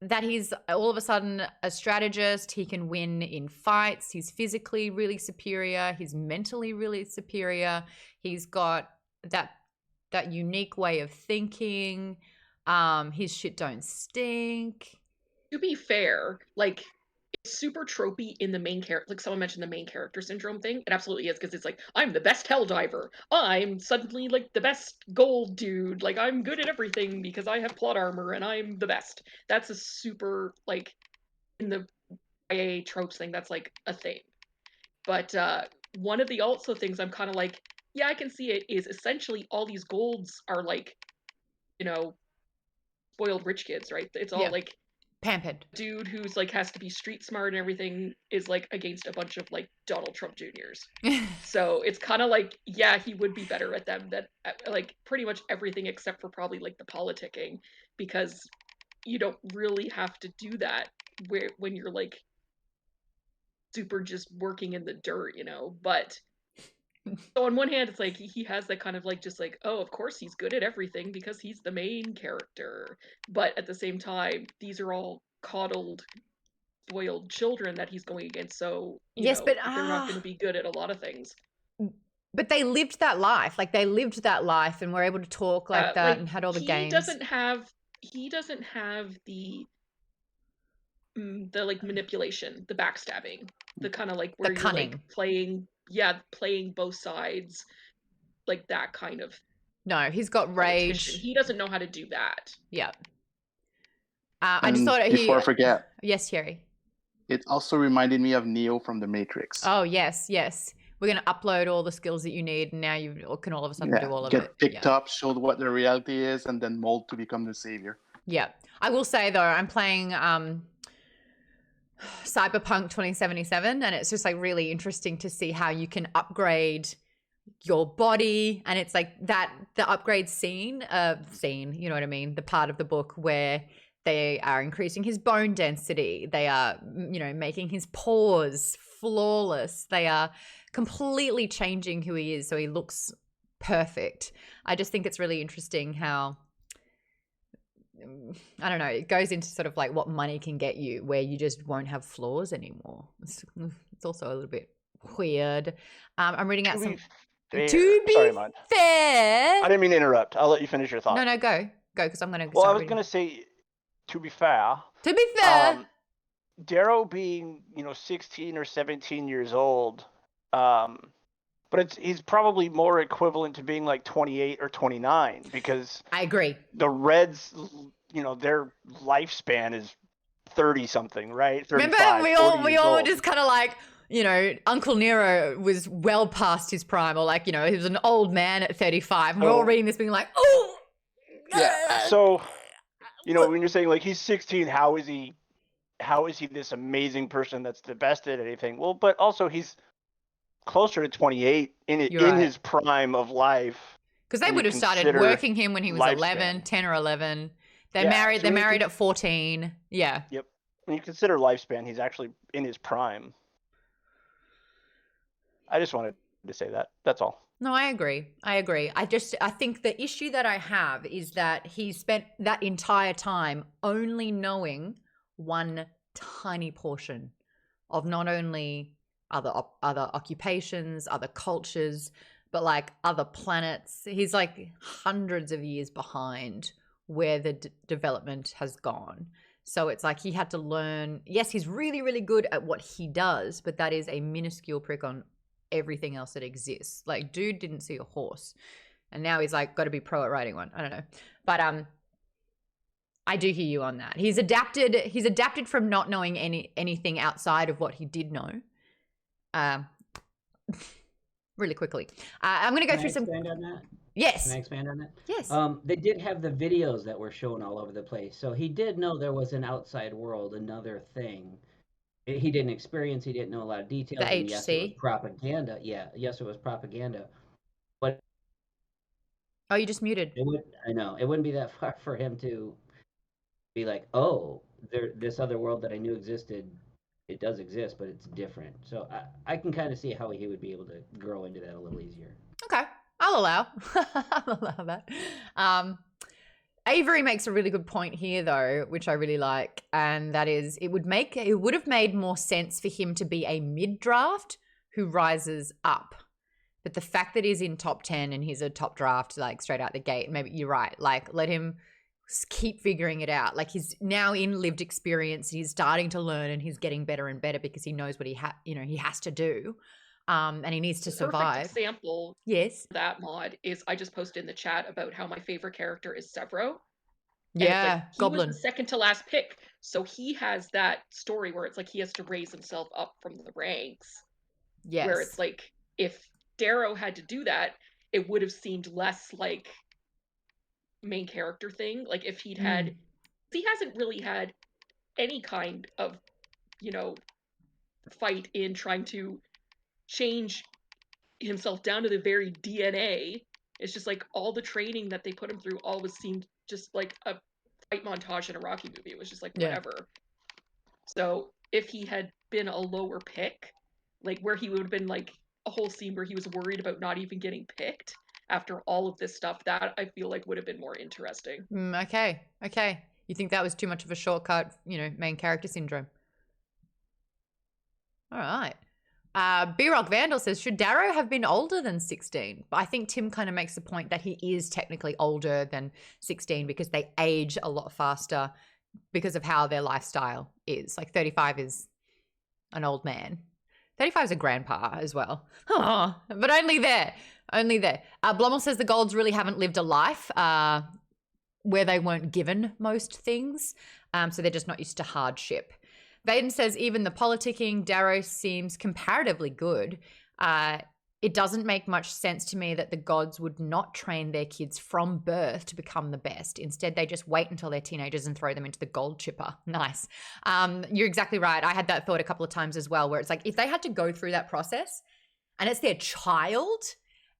that he's all of a sudden a strategist. He can win in fights. He's physically really superior. He's mentally really superior. He's got that unique way of thinking. His shit don't stink. To be fair, like, it's super tropey in the main character. Like someone mentioned the main character syndrome thing. It absolutely is, because it's like, I'm the best hell diver. I'm suddenly like the best gold dude. Like, I'm good at everything because I have plot armor and I'm the best. That's a super, like, in the YA tropes thing, that's like a thing. But one of the also things I'm kind of like, yeah, I can see it, is essentially all these golds are like, you know, spoiled rich kids, right? It's all like pampered. Dude who's like has to be street smart and everything is like against a bunch of like Donald Trump Juniors. So it's kind of like, yeah, he would be better at them than like pretty much everything except for probably like the politicking, because you don't really have to do that when you're like super just working in the dirt, you know. But so on one hand, it's like he has that kind of like, just like, oh, of course he's good at everything because he's the main character. But at the same time, these are all coddled, spoiled children that he's going against. So yes, know, but they're not going to be good at a lot of things. But they lived that life. Like, they lived that life and were able to talk like that, like, and had all the games. He doesn't have the like manipulation, the backstabbing, the kind of like where you're like playing both sides, like that kind of. No, he's got rage. He doesn't know how to do that. Yeah. I just thought before I forget. Yes, Thierry. It also reminded me of Neo from The Matrix. Oh, yes. We're going to upload all the skills that you need, and now you can all of a sudden do all of it. Get picked up, showed what the reality is, and then mold to become the savior. Yeah. I will say, though, I'm playing Cyberpunk 2077, and it's just like really interesting to see how you can upgrade your body, and it's like that the upgrade scene, you know what I mean, the part of the book where they are increasing his bone density, they are, you know, making his pores flawless, they are completely changing who he is so he looks perfect. I just think it's really interesting how, I don't know, it goes into sort of like what money can get you, where you just won't have flaws anymore. It's also a little bit weird. I'm reading out some. To be Sorry, Maude. fair, I didn't mean to interrupt. I'll let you finish your thought. No, go, because I'm gonna. Well, I was gonna say, to be fair. Darrow being 16 or 17 years old, but he's probably more equivalent to being like 28 or 29 because I agree. The Reds, their lifespan is 30 something, right? 35, remember we all were just kind of like, Uncle Nero was well past his prime, or like, he was an old man at 35. And we're all reading this being like, oh. Yeah. So, when you're saying like he's 16, how is he this amazing person that's the best at anything? Well, but also he's closer to 28 in his prime of life. Because they would have started working him when he was 10 or 11. They're married at 14. Yeah. Yep. When you consider lifespan, he's actually in his prime. I just wanted to say that. That's all. No, I agree. I think the issue that I have is that he spent that entire time only knowing one tiny portion of not only other occupations, other cultures, but like other planets. He's like hundreds of years behind where the development has gone. So it's like he had to learn. Yes, he's really, really good at what he does, but that is a minuscule prick on everything else that exists. Like, dude didn't see a horse, and now he's like got to be pro at riding one. I don't know, but I do hear you on that. He's adapted from not knowing anything outside of what he did know. Really quickly, I'm going to go through some. Expand on that? Yes. Can I expand on that? Yes. They did have the videos that were shown all over the place, so he did know there was an outside world, another thing. He didn't experience. He didn't know a lot of details. The HC. Yes, it was propaganda. Yeah. Yes, it was propaganda. But oh, you just muted. I know it wouldn't be that far for him to be like, oh, this other world that I knew existed. It does exist, but it's different. So I can kind of see how he would be able to grow into that a little easier. Okay, I'll allow that. Avery makes a really good point here, though, which I really like, and that is it would have made more sense for him to be a mid-draft who rises up. But the fact that he's in top 10 and he's a top draft, like straight out the gate, maybe you're right. Like, let him keep figuring it out. Like, he's now in lived experience. He's starting to learn, and he's getting better and better because he knows what he has to do, and he needs to survive. Perfect example. Yes. That Maude is I just posted in the chat about how my favorite character is Sevro. Yeah, Goblin. He was the second to last pick, so he has that story where it's like he has to raise himself up from the ranks. Yes. Where it's like if Darrow had to do that, it would have seemed less like main character thing. Like if he hasn't really had any kind of fight in trying to change himself down to the very DNA. It's just like all the training that they put him through always seemed just like a fight montage in a Rocky movie. It was just like whatever. So if he had been a lower pick, like where he would have been like a whole scene where he was worried about not even getting picked after all of this stuff, that I feel like would have been more interesting. Okay. You think that was too much of a shortcut, main character syndrome? All right. B-Rock Vandal says, should Darrow have been older than 16? But I think Tim kind of makes the point that he is technically older than 16 because they age a lot faster because of how their lifestyle is. Like 35 is an old man. 35 is a grandpa as well. Oh, but only there. Blommel says the Golds really haven't lived a life where they weren't given most things. So they're just not used to hardship. Vaden says even the politicking, Darrow seems comparatively good. it doesn't make much sense to me that the gods would not train their kids from birth to become the best. Instead, they just wait until they're teenagers and throw them into the gold chipper. Nice. You're exactly right. I had that thought a couple of times as well, where it's like, if they had to go through that process and it's their child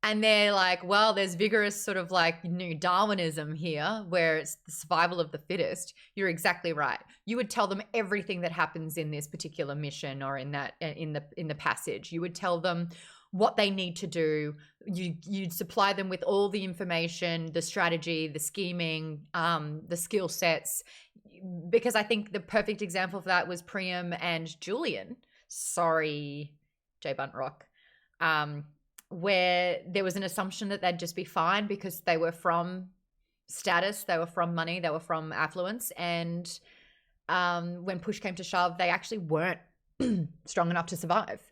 and they're like, well, there's vigorous sort of like new Darwinism here where it's the survival of the fittest. You're exactly right. You would tell them everything that happens in this particular mission or in that, in the passage. You would tell them what they need to do. You'd supply them with all the information, the strategy, the scheming, the skill sets, because I think the perfect example for that was Priam and Julian. Sorry, Jay Buntrock. Where there was an assumption that they'd just be fine because they were from status, they were from money, they were from affluence, and when push came to shove, they actually weren't strong enough to survive.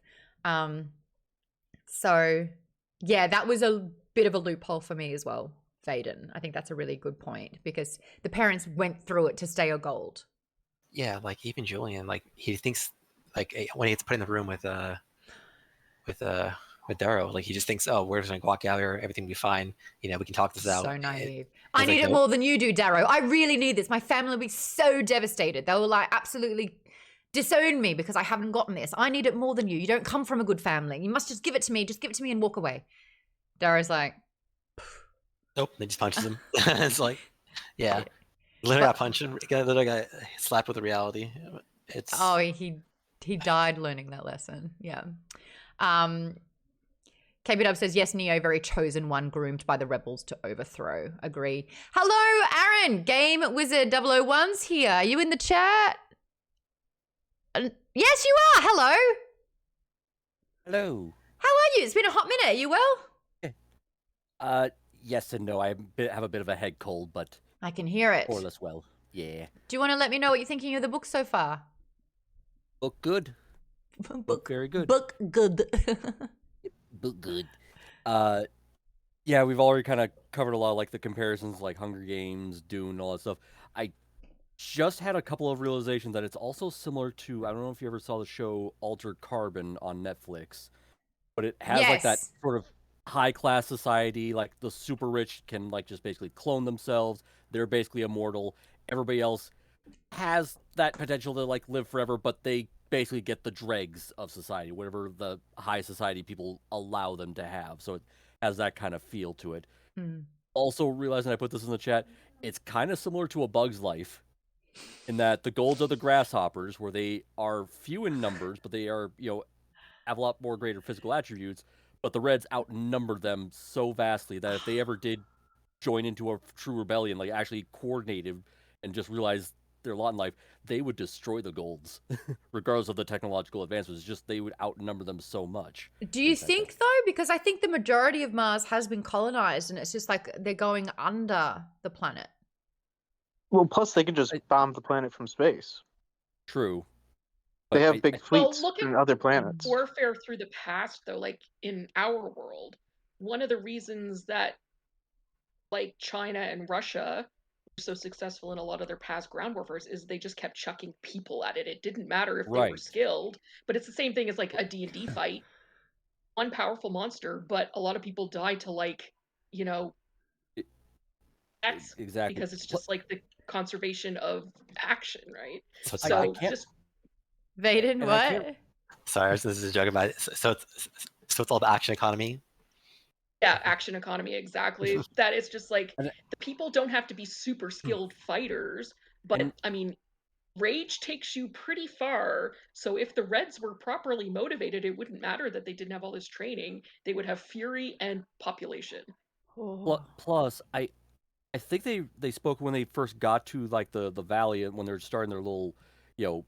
So, yeah, that was a bit of a loophole for me as well, Vaden. I think that's a really good point because the parents went through it to stay a gold. Yeah, like even Julian, like he thinks, like when he gets put in the room with Darrow, like he just thinks, oh, we're just gonna walk out here, everything will be fine. You know, we can talk this out. So naive. I need it more than you do, Darrow. I really need this. My family will be so devastated. They will like absolutely disown me because I haven't gotten this. I need it more than you. You don't come from a good family. You must just give it to me. Just give it to me and walk away. Darrow's like, nope. They just punches him. It's like, yeah, literally got punched. Literally got slapped with the reality. It's he died learning that lesson. Yeah. KB Dub says, yes, Neo, very chosen one, groomed by the rebels to overthrow. Agree. Hello, Aaron. Game Wizard 001's here. Are you in the chat? Yes, you are. Hello. Hello. How are you? It's been a hot minute. Are you well? Yes and no. I have a bit of a head cold, but I can hear it. More or less well. Yeah. Do you want to let me know what you're thinking of the book so far? Book good. Book very good. Book good. Book good. Yeah, we've already kind of covered a lot of like the comparisons, like Hunger Games, Dune, all that stuff. I just had a couple of realizations that it's also similar to, I don't know if you ever saw the show Altered Carbon on Netflix, but it has like that sort of high class society, like the super rich can like just basically clone themselves. They're basically immortal. Everybody else has that potential to like live forever, but they basically get the dregs of society, whatever the high society people allow them to have. So it has that kind of feel to it. Also realizing I put this in the chat, it's kind of similar to A Bug's Life in that the golds are the grasshoppers, where they are few in numbers, but they are, you know, have a lot more greater physical attributes, but the Reds outnumber them so vastly that if they ever did join into a true rebellion, like actually coordinated and just realize their lot in life, they would destroy the golds, regardless of the technological advancements. It's just they would outnumber them so much. Do you think, though? Because I think the majority of Mars has been colonized, and it's just like they're going under the planet. Well, plus they can just bomb the planet from space. True. They have big fleets look on at other planets. warfare through the past, though, like in our world, one of the reasons that like China and Russia were so successful in a lot of their past ground warfares is they just kept chucking people at it. It didn't matter if they were skilled, but it's the same thing as like a D&D fight. One powerful monster, but a lot of people die to like, you know, that's exactly because it's just like the conservation of action, right? So just Vaden, what? Sorry, this is a joke about it. So it's all the action economy. Yeah, action economy, exactly. That it's just like the people don't have to be super skilled fighters, but I mean, rage takes you pretty far. So if the Reds were properly motivated, it wouldn't matter that they didn't have all this training. They would have fury and population. Plus, I think they spoke when they first got to like the valley and when they're starting their little, you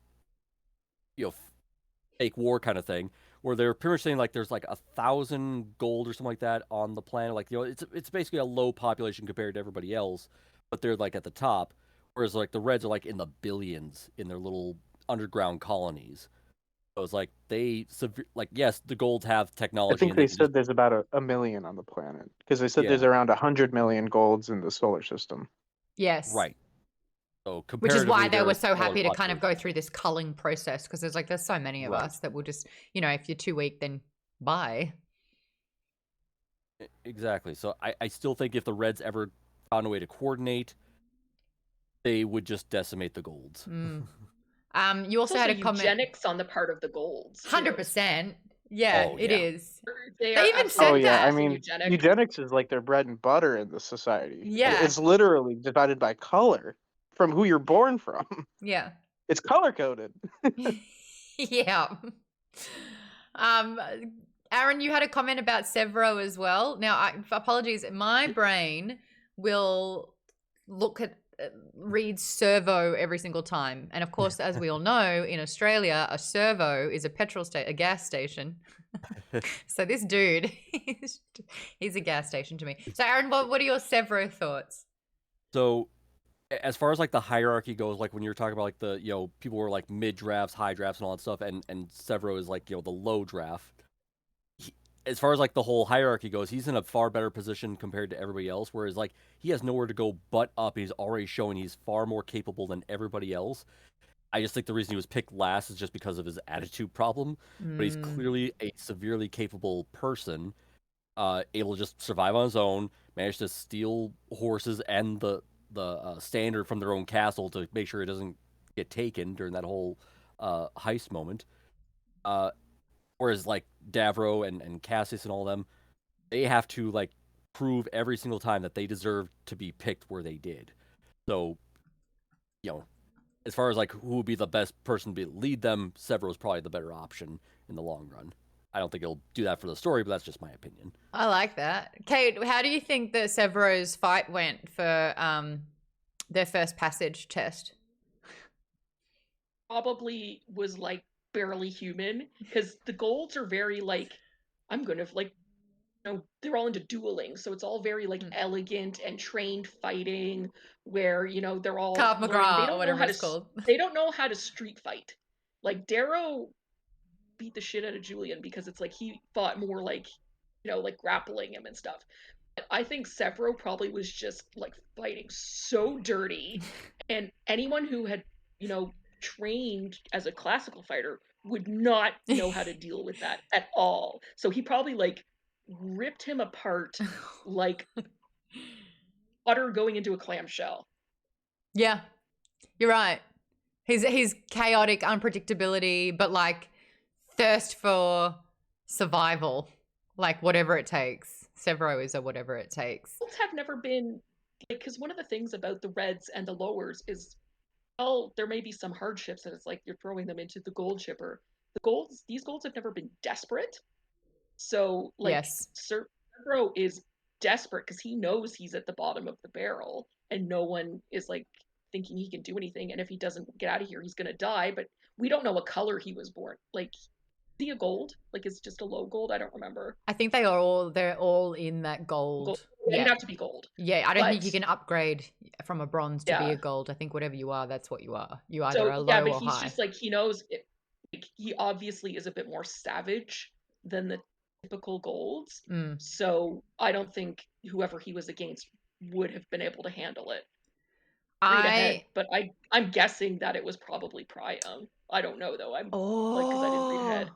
know, fake war kind of thing, where they're pretty much saying like there's like 1,000 gold or something like that on the planet. Like, you know, it's basically a low population compared to everybody else, but they're like at the top. Whereas like the Reds are like in the billions in their little underground colonies. So it's like yes, the golds have technology. I think they said there's about a million on the planet because they said there's around 100 million golds in the solar system. Yes. Right. So which is why they were so happy to kind of go through this culling process, because there's so many of us that will just, you know, if you're too weak, then bye. Exactly. So I still think if the Reds ever found a way to coordinate, they would just decimate the Golds. You also had a comment. Eugenics on the part of the Golds. 100%. Yeah, Oh, it yeah. is. They They are even absolutely said Oh yeah, I that. mean, eugenic. eugenics is like their bread and butter in the society. Yeah. It's literally divided by color from who you're born from. Yeah. It's color coded. Yeah. Aaron, you had a comment about Sevro as well. Now, apologies, my brain will look at read servo every single time, and of course, as we all know, in Australia, a servo is a gas station. So this dude, he's a gas station to me. So Aaron, what are your Sevro thoughts? So, as far as like the hierarchy goes, like when you're talking about like the people were like mid drafts, high drafts, and all that stuff, and Sevro is like the low draft. As far as like the whole hierarchy goes, he's in a far better position compared to everybody else. Whereas like he has nowhere to go but up. He's already showing he's far more capable than everybody else. I just think the reason he was picked last is just because of his attitude problem. But he's clearly a severely capable person, able to just survive on his own, manage to steal horses and the standard from their own castle to make sure it doesn't get taken during that whole heist moment. Whereas like Darrow and Cassius and all them, they have to like prove every single time that they deserve to be picked where they did. So, as far as like who would be the best person to lead them, Sevro is probably the better option in the long run. I don't think he'll do that for the story, but that's just my opinion. I like that. Kate, how do you think that Sevro's fight went for their first passage test? Probably was like barely human, because the Golds are very like, I'm gonna like, they're all into dueling, so it's all very like elegant and trained fighting, where they're all Carve learning. McGraw, They don't know whatever how it's to. called. They don't know how to street fight. Like Darrow beat the shit out of Julian because it's like he fought more like, like grappling him and stuff. But I think Sevro probably was just like fighting so dirty, and anyone who had trained as a classical fighter would not know how to deal with that at all. So he probably like ripped him apart like water going into a clamshell. Yeah, you're right. His chaotic unpredictability, but like thirst for survival, like whatever it takes. Sevro is a whatever it takes. Golds have never been like, because one of the things about the Reds and the lowers is, well, there may be some hardships and it's like you're throwing them into the gold shipper. These Golds have never been desperate. So like, yes, Sevro is desperate because he knows he's at the bottom of the barrel and no one is like thinking he can do anything, and if he doesn't get out of here he's gonna die. But we don't know what color he was born. Like, is he a gold? Like, is just a low gold? I don't remember. I think they're all in that gold. Yeah, you'd have to be gold. Yeah, I don't think you can upgrade from a bronze to be Yeah. a gold. I think whatever you are, that's what you are. You either So are low yeah, but or he's high. just like, he knows it, like, he obviously is a bit more savage than the typical golds. So I don't think whoever he was against would have been able to handle it. Read ahead, but I'm guessing that it was probably Priam. I don't know though. I'm like, because I didn't read ahead.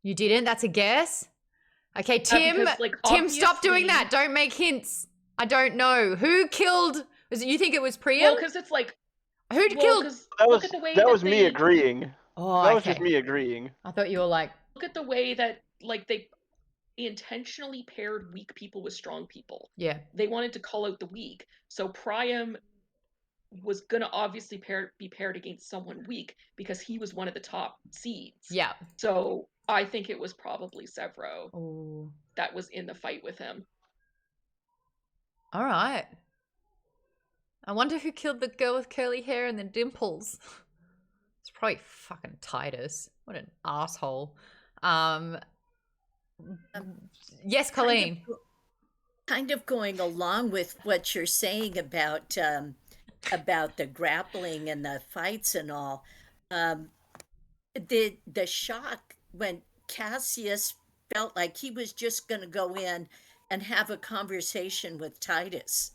You didn't? That's a guess? Okay, Tim, because, like, Tim, stop doing obviously- that. Don't make hints. I don't know. Who killed... You think it was Priam? Well, because it's like... Who killed... That was me agreeing. Oh, that was okay. just me agreeing. I thought you were like... Look at the way that, like, they intentionally paired weak people with strong people. Yeah. They wanted to call out the weak. So Priam was going to obviously be paired against someone weak because he was one of the top seeds. Yeah. So I think it was probably Sevro Ooh. that was in the fight with him. All right. I wonder who killed the girl with curly hair and the dimples. It's probably fucking Titus. What an asshole. Yes, Colleen. Kind of going along with what you're saying about the grappling and the fights and all. The shock when Cassius felt like he was just going to go in and have a conversation with Titus.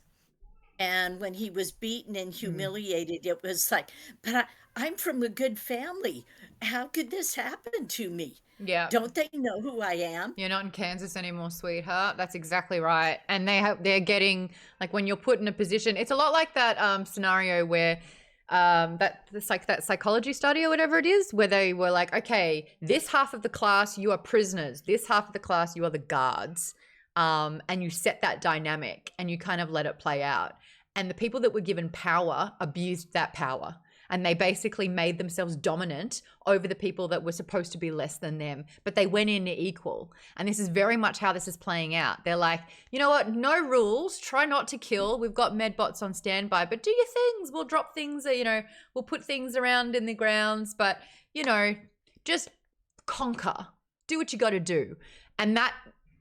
And when he was beaten and humiliated, it was like, but I'm from a good family. How could this happen to me? Yeah. Don't they know who I am? You're not in Kansas anymore, sweetheart. That's exactly right. And they're getting, like, when you're put in a position, it's a lot like that scenario where that's like that psychology study or whatever it is, where they were like, okay, this half of the class, you are prisoners. This half of the class, you are the guards. And you set that dynamic and you kind of let it play out. And the people that were given power abused that power. And they basically made themselves dominant over the people that were supposed to be less than them, but they went in equal. And this is very much how this is playing out. They're like, you know what? No rules. Try not to kill. We've got medbots on standby, but do your things. We'll drop things, we'll put things around in the grounds, but, just conquer. Do what you got to do. And that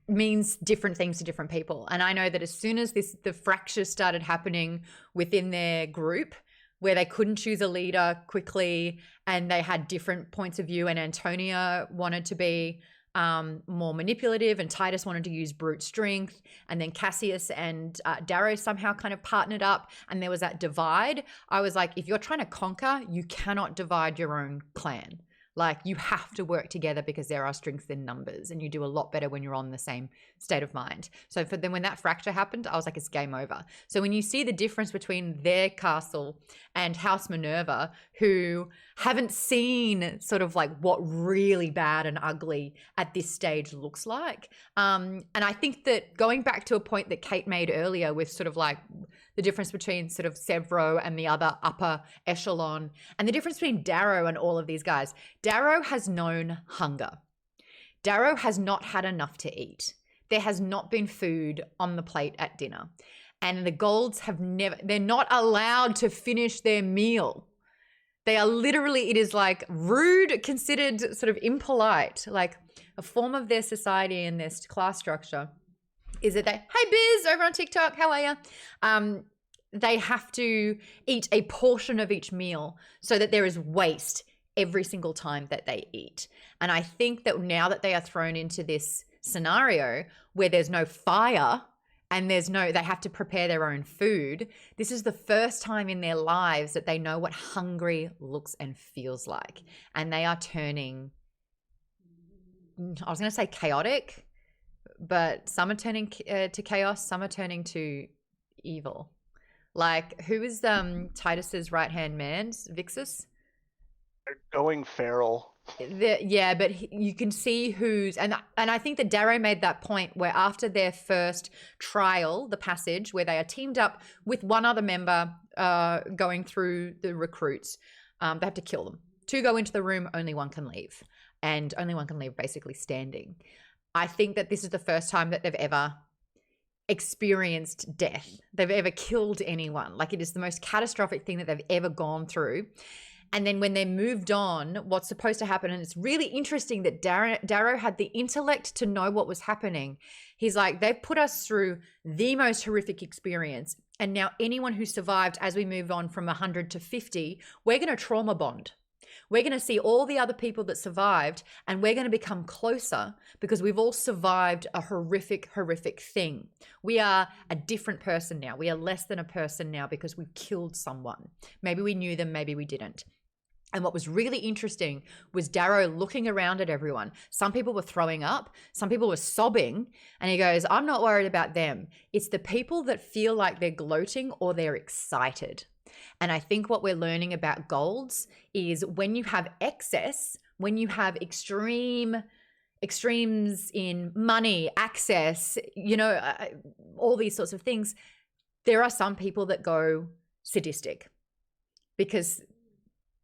means different things to different people. And I know that as soon as the fractures started happening within their group, where they couldn't choose a leader quickly and they had different points of view, and Antonia wanted to be more manipulative and Titus wanted to use brute strength, and then Cassius and Darrow somehow kind of partnered up and there was that divide. I was like, if you're trying to conquer, you cannot divide your own clan. Like, you have to work together because there are strengths in numbers, and you do a lot better when you're on the same state of mind. So for them, when that fracture happened, I was like, it's game over. So when you see the difference between their castle and House Minerva, who haven't seen sort of like what really bad and ugly at this stage looks like. And I think that going back to a point that Kate made earlier with sort of like the difference between sort of Sevro and the other upper echelon, and the difference between Darrow and all of these guys. Darrow has known hunger. Darrow has not had enough to eat. There has not been food on the plate at dinner. And the Golds they're not allowed to finish their meal. They are literally, it is like rude, considered sort of impolite, like a form of their society and their class structure. Is that hey Biz over on TikTok, how are you? They have to eat a portion of each meal so that there is waste every single time that they eat. And I think that now that they are thrown into this scenario where there's no fire and they have to prepare their own food, this is the first time in their lives that they know what hungry looks and feels like. And they are turning, I was going to say chaotic, but some are turning to chaos, some are turning to evil. Like, who is Titus's right-hand man, Vixus? They're going feral. Yeah, but you can see who's, and I think that Darrow made that point where after their first trial, the passage, where they are teamed up with one other member going through the recruits, they have to kill them. Two go into the room, only one can leave. And only one can leave basically standing. I think that this is the first time that they've ever experienced death. They've ever killed anyone. Like, it is the most catastrophic thing that they've ever gone through. And then when they moved on, what's supposed to happen, and it's really interesting that Darrow had the intellect to know what was happening. He's like, they've put us through the most horrific experience. And now anyone who survived as we move on from 100 to 50, we're going to trauma bond. We're going to see all the other people that survived, and we're going to become closer because we've all survived a horrific, horrific thing. We are a different person now. We are less than a person now because we've killed someone. Maybe we knew them, maybe we didn't. And what was really interesting was Darrow looking around at everyone. Some people were throwing up, some people were sobbing, and he goes, I'm not worried about them. It's the people that feel like they're gloating or they're excited. And I think what we're learning about Golds is when you have excess, when you have extremes in money, access, all these sorts of things, there are some people that go sadistic because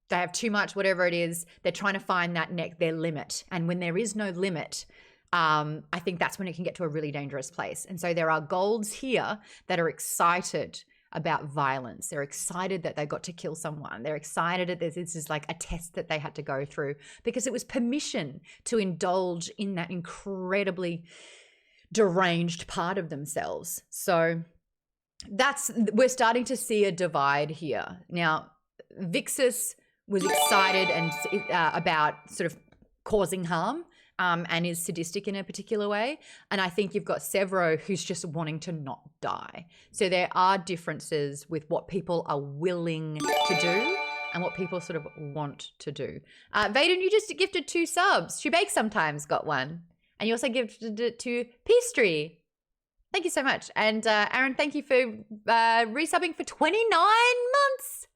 they have too much, whatever it is. They're trying to find their limit. And when there is no limit, I think that's when it can get to a really dangerous place. And so there are Golds here that are excited about violence. They're excited that they got to kill someone. They're excited that this is like a test that they had to go through because it was permission to indulge in that incredibly deranged part of themselves. So we're starting to see a divide here. Now, Vixus was excited and about sort of causing harm and is sadistic in a particular way. And I think you've got Sevro, who's just wanting to not die. So there are differences with what people are willing to do and what people sort of want to do. Vaden, you just gifted 2 subs. She Bakes Sometimes got one. And you also gifted it to Peastree. Thank you so much. And Aaron, thank you for resubbing for 29 months.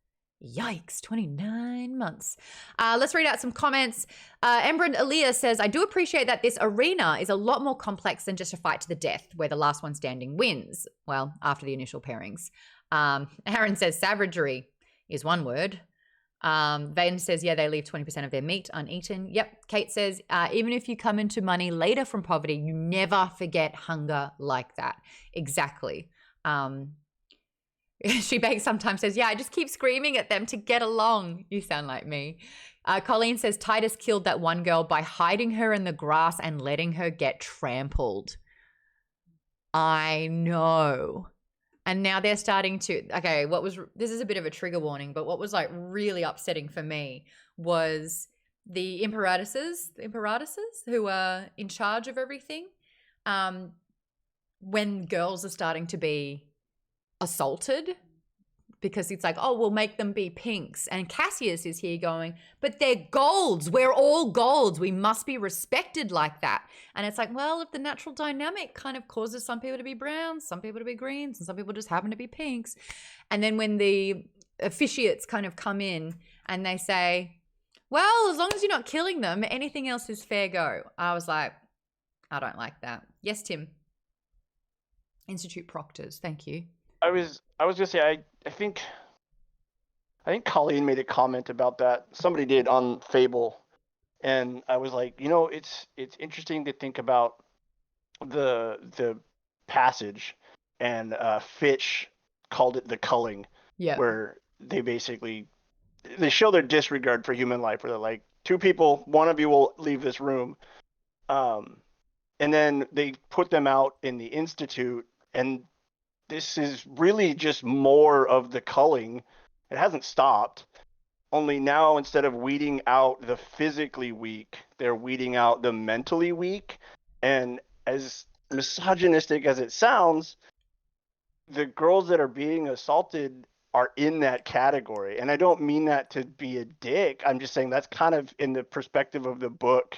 Yikes, 29 months. Let's read out some comments. Embrand Aaliyah says, I do appreciate that this arena is a lot more complex than just a fight to the death where the last one standing wins. Well, after the initial pairings. Aaron says, savagery is one word. Vaden says, yeah, they leave 20% of their meat uneaten. Yep. Kate says, even if you come into money later from poverty, you never forget hunger like that. Exactly. She Bakes Sometimes says, yeah, I just keep screaming at them to get along. You sound like me. Colleen says, Titus killed that one girl by hiding her in the grass and letting her get trampled. I know. And now they're starting to, okay, this is a bit of a trigger warning, but what was like really upsetting for me was the imperatuses who are in charge of everything. When girls are starting to be assaulted, because it's like, oh, we'll make them be pinks. And Cassius is here going, but they're golds. We're all golds. We must be respected like that. And it's like, well, if the natural dynamic kind of causes some people to be browns, some people to be greens, and some people just happen to be pinks. And then when the officiates kind of come in and they say, well, as long as you're not killing them, anything else is fair go. I was like, I don't like that. Yes, Tim. Institute Proctors, thank you. I was gonna say I think Colleen made a comment about that. Somebody did on Fable, and I was like, it's interesting to think about the passage, and Fitch called it the culling, where they show their disregard for human life, where they're like, 2 people, one of you will leave this room, and then they put them out in the Institute, and this is really just more of the culling. It hasn't stopped. Only now, instead of weeding out the physically weak, they're weeding out the mentally weak. And as misogynistic as it sounds, the girls that are being assaulted are in that category. And I don't mean that to be a dick. I'm just saying that's kind of in the perspective of the book.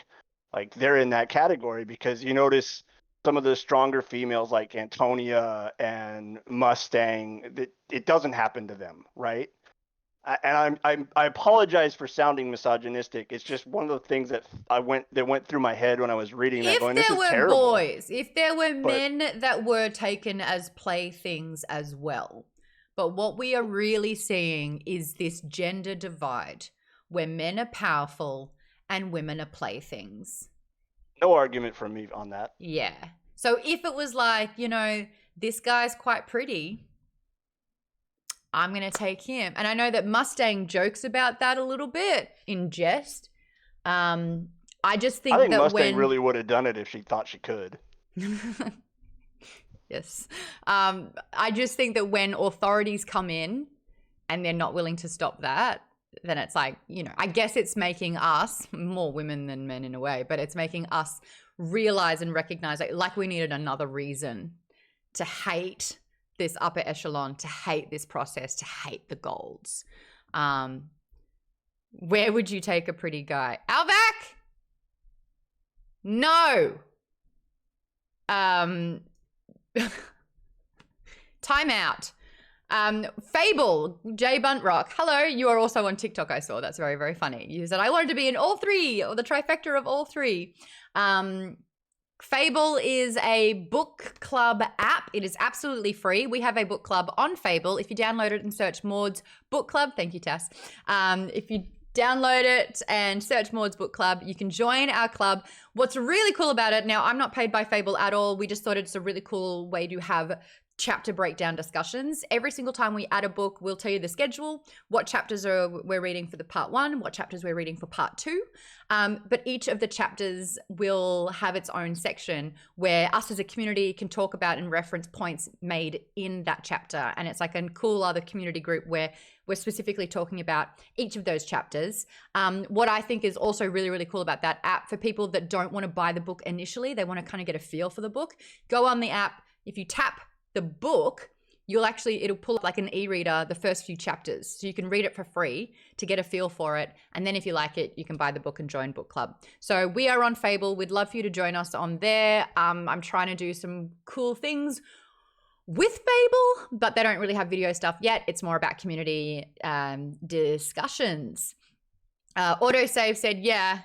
Like, they're in that category because you notice some of the stronger females like Antonia and Mustang, it doesn't happen to them, right? And I apologize for sounding misogynistic. It's just one of the things that went through my head when I was reading that. Going, this is terrible. If there were men that were taken as playthings as well, but what we are really seeing is this gender divide where men are powerful and women are playthings. No argument from me on that. Yeah. So if it was like, this guy's quite pretty, I'm going to take him. And I know that Mustang jokes about that a little bit in jest. I just think I think that Mustang really would have done it if she thought she could. Yes. I just think that when authorities come in and they're not willing to stop that, then it's like, I guess it's making us, more women than men in a way, but it's making us realize and recognize like we needed another reason to hate this upper echelon, to hate this process, to hate the golds. Where would you take a pretty guy? Alvac? No. Time out. Fable, J Buntrock. Hello, you are also on TikTok, I saw. That's very, very funny. You said, I wanted to be in all 3, or the trifecta of all 3. Fable is a book club app. It is absolutely free. We have a book club on Fable. If you download it and search Maude's book club, thank you, Tass. If you download it and search Maude's book club, you can join our club. What's really cool about it, now I'm not paid by Fable at all. We just thought it's a really cool way to have chapter breakdown discussions. Every single time we add a book, we'll tell you the schedule, what chapters we're reading for the part 1, what chapters we're reading for part 2. But each of the chapters will have its own section where us as a community can talk about and reference points made in that chapter. And it's like a cool other community group where we're specifically talking about each of those chapters. What I think is also really, really cool about that app for people that don't want to buy the book initially, they want to kind of get a feel for the book, go on the app. If you tap the book, it'll pull up like an e-reader the first few chapters. So you can read it for free to get a feel for it. And then if you like it, you can buy the book and join book club. So we are on Fable. We'd love for you to join us on there. I'm trying to do some cool things with Fable, but they don't really have video stuff yet. It's more about community discussions. Autosave said, yeah,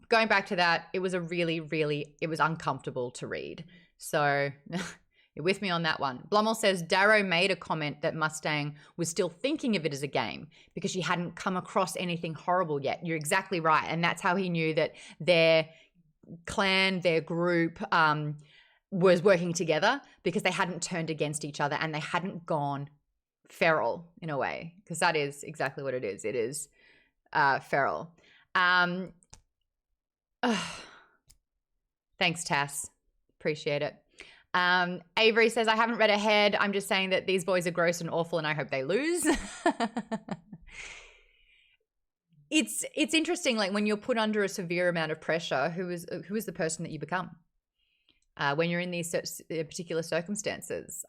going back to that, it was a really, really, it was uncomfortable to read. So you're with me on that one. Blummel says Darrow made a comment that Mustang was still thinking of it as a game because she hadn't come across anything horrible yet. You're exactly right. And that's how he knew that their clan, their group was working together, because they hadn't turned against each other and they hadn't gone feral in a way, because that is exactly what it is. It is feral. Thanks, Tass. Appreciate it. Avery says, I haven't read ahead. I'm just saying that these boys are gross and awful and I hope they lose. It's interesting, like when you're put under a severe amount of pressure, who is the person that you become when you're in these particular circumstances.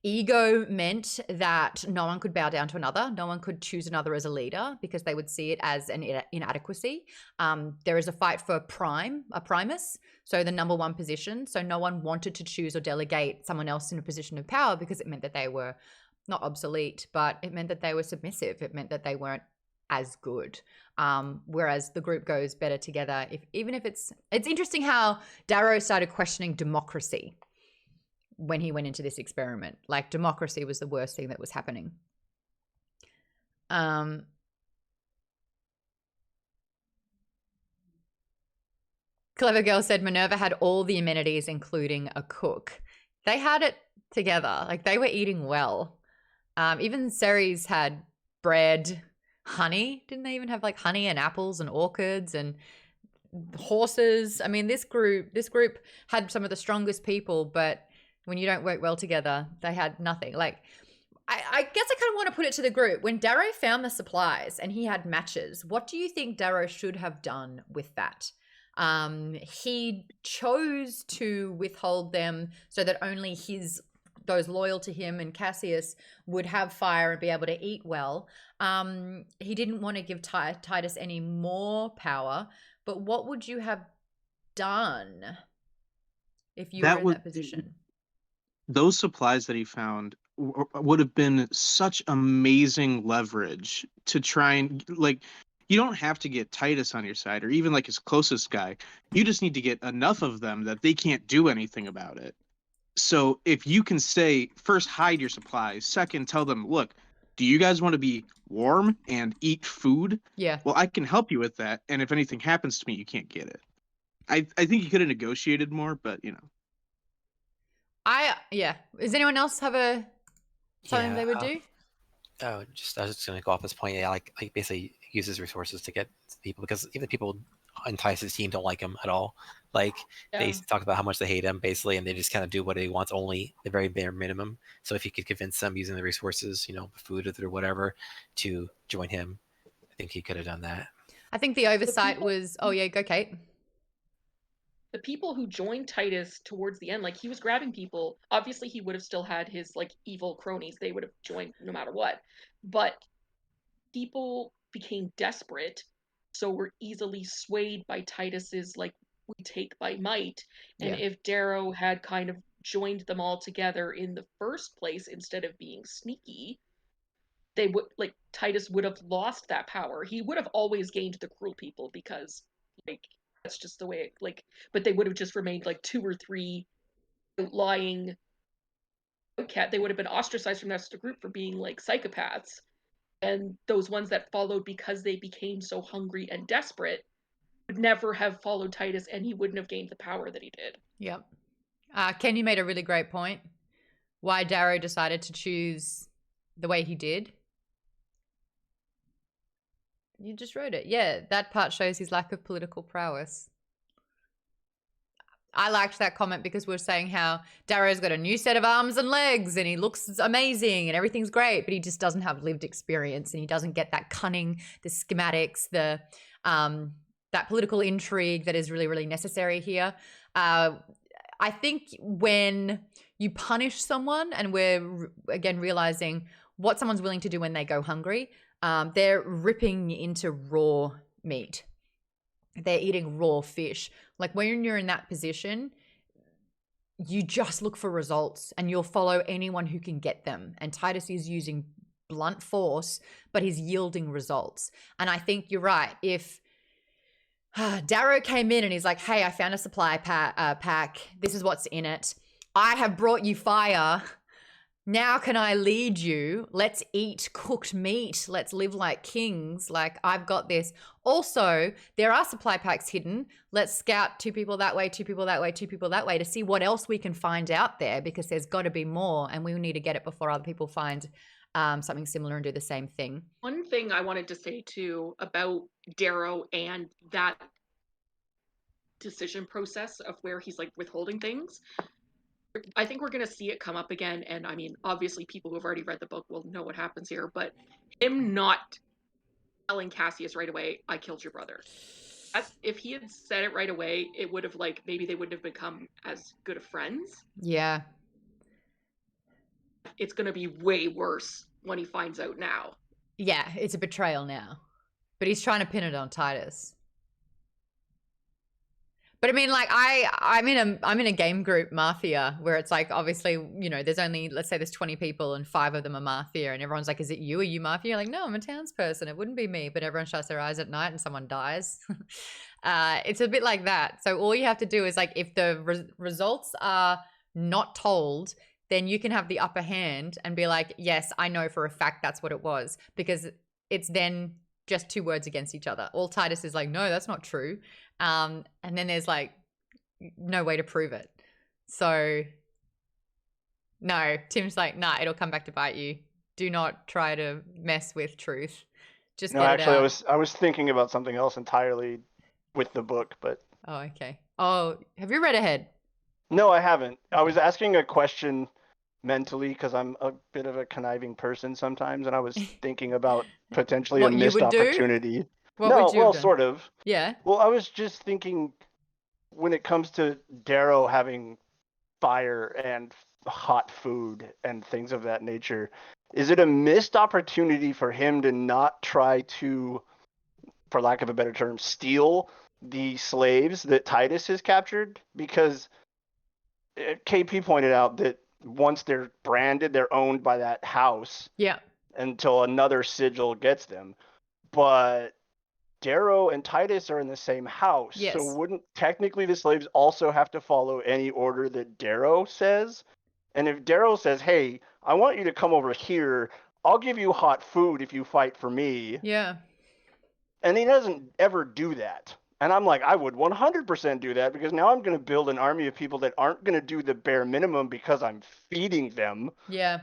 Ego meant that no one could bow down to another. No one could choose another as a leader because they would see it as an inadequacy. There is a fight for primus, so the number one position. So no one wanted to choose or delegate someone else in a position of power because it meant that they were not obsolete, but it meant that they were submissive. It meant that they weren't as good. Whereas the group goes better together. Even if it's interesting how Darrow started questioning democracy when he went into this experiment. Like, democracy was the worst thing that was happening. Clever Girl said Minerva had all the amenities, including a cook. They had it together. Like, they were eating well. Even Ceres had bread, honey. Didn't they even have like honey and apples and orchids and horses? I mean, this group had some of the strongest people, but when you don't work well together, they had nothing. Like, I guess I kind of want to put it to the group. When Darrow found the supplies and he had matches, what do you think Darrow should have done with that? He chose to withhold them so that only those loyal to him and Cassius would have fire and be able to eat well. He didn't want to give Titus any more power, but what would you have done if you were in that position? Those supplies that he found would have been such amazing leverage to try and, like, you don't have to get Titus on your side or even like his closest guy. You just need to get enough of them that they can't do anything about it. So if you can say, first, hide your supplies. Second, tell them, look, do you guys want to be warm and eat food? Yeah. Well, I can help you with that. And if anything happens to me, you can't get it. I think you could have negotiated more, but, you know. Does anyone else have something they would do? I was just going to go off this point. Yeah, like basically uses resources to get people, because even the people on Titus' team don't like him at all. Like, they talk about how much they hate him, basically, and they just kind of do what he wants, only the very bare minimum. So if you could convince them using the resources, food or whatever, to join him, I think he could have done that. I think the oversight was, go Kate. The people who joined Titus towards the end, like, he was grabbing people. Obviously, he would have still had his, like, evil cronies. They would have joined no matter what. But people became desperate, so were easily swayed by Titus's, like, we take by might. And if Darrow had kind of joined them all together in the first place instead of being sneaky, they would, like, Titus would have lost that power. He would have always gained the cruel people because, like, that's just the way it, like, but they would have just remained like 2 or 3 lying outcast. They would have been ostracized from the rest of the group for being like psychopaths. And those ones that followed because they became so hungry and desperate would never have followed Titus, and he wouldn't have gained the power that he did. Yep. Ken, you made a really great point. why Darrow decided to choose the way he did? You just wrote it. Yeah, that part shows his lack of political prowess. I liked that comment because we were saying how Darrow's got a new set of arms and legs and he looks amazing and everything's great, but he just doesn't have lived experience and he doesn't get that cunning, the schematics, the that political intrigue that is really, really necessary here. I think when you punish someone, and we're again realizing what someone's willing to do when they go hungry, they're ripping into raw meat. They're eating raw fish. Like when you're in that position, you just look for results and you'll follow anyone who can get them. And Titus is using blunt force, but he's yielding results. And I think you're right. If Darrow came in and he's like, hey, I found a supply pack. This is what's in it. I have brought you fire. Now can I lead you? Let's eat cooked meat. Let's live like kings. Like, I've got this. Also, there are supply packs hidden. Let's scout 2 people that way, 2 people that way, 2 people that way to see what else we can find out there, because there's got to be more and we need to get it before other people find something similar and do the same thing. One thing I wanted to say too about Darrow and that decision process of where he's like withholding things. I think we're going to see it come up again. And I mean, obviously people who have already read the book will know what happens here, but him not telling Cassius right away, I killed your brother. If he had said it right away, it would have like, maybe they wouldn't have become as good of friends. Yeah. It's going to be way worse when he finds out now. Yeah, it's a betrayal now. But he's trying to pin it on Titus. But I mean, like, I'm in a game group, Mafia, where it's like, obviously, you know, there's only, let's say there's 20 people and 5 of them are Mafia, and everyone's like, is it you? Are you Mafia? You're like, no, I'm a townsperson. It wouldn't be me. But everyone shuts their eyes at night and someone dies. It's a bit like that. So all you have to do is, like, if the results are not told, then you can have the upper hand and be like, yes, I know for a fact that's what it was, because it's then just 2 words against each other. All Titus is like, no, that's not true. And then there's like no way to prove it. So no, Tim's like, nah, it'll come back to bite you. Do not try to mess with truth. Just no, get actually, it out. I was thinking about something else entirely with the book, but Oh, okay. Oh, have you read ahead? no, I haven't. I was asking a question mentally because I'm a bit of a conniving person sometimes, and I was thinking about potentially What a you missed would do? opportunity. What No, would you well, have done? sort of. Yeah. Well, I was just thinking when it comes to Darrow having fire and hot food and things of that nature, is it a missed opportunity for him to not try to, for lack of a better term, steal the slaves that Titus has captured? Because KP pointed out that once they're branded, they're owned by that house. Yeah. Until another sigil gets them. But Darrow and Titus are in the same house. Yes. So wouldn't technically the slaves also have to follow any order that Darrow says? And if Darrow says, hey, I want you to come over here, I'll give you hot food if you fight for me. Yeah. And he doesn't ever do that. And I'm like, I would 100% do that, because now I'm going to build an army of people that aren't going to do the bare minimum because I'm feeding them Yeah.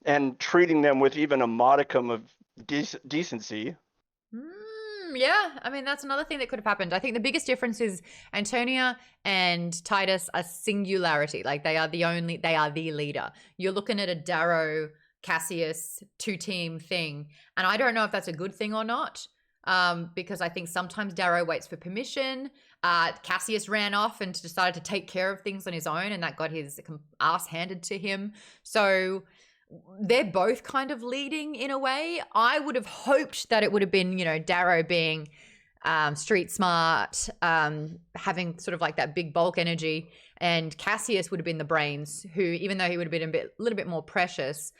and treating them with even a modicum of decency. Yeah, I mean, that's another thing that could have happened. I think the biggest difference is Antonia and Titus are singularity. Like, they are the leader. You're looking at a Darrow Cassius 2-team thing, and I don't know if that's a good thing or not. Because I think sometimes Darrow waits for permission. Cassius ran off and decided to take care of things on his own, and that got his ass handed to him. So they're both kind of leading in a way. I would have hoped that it would have been, you know, Darrow being street smart, having sort of like that big bulk energy, and Cassius would have been the brains, who, even though he would have been a little bit more precious,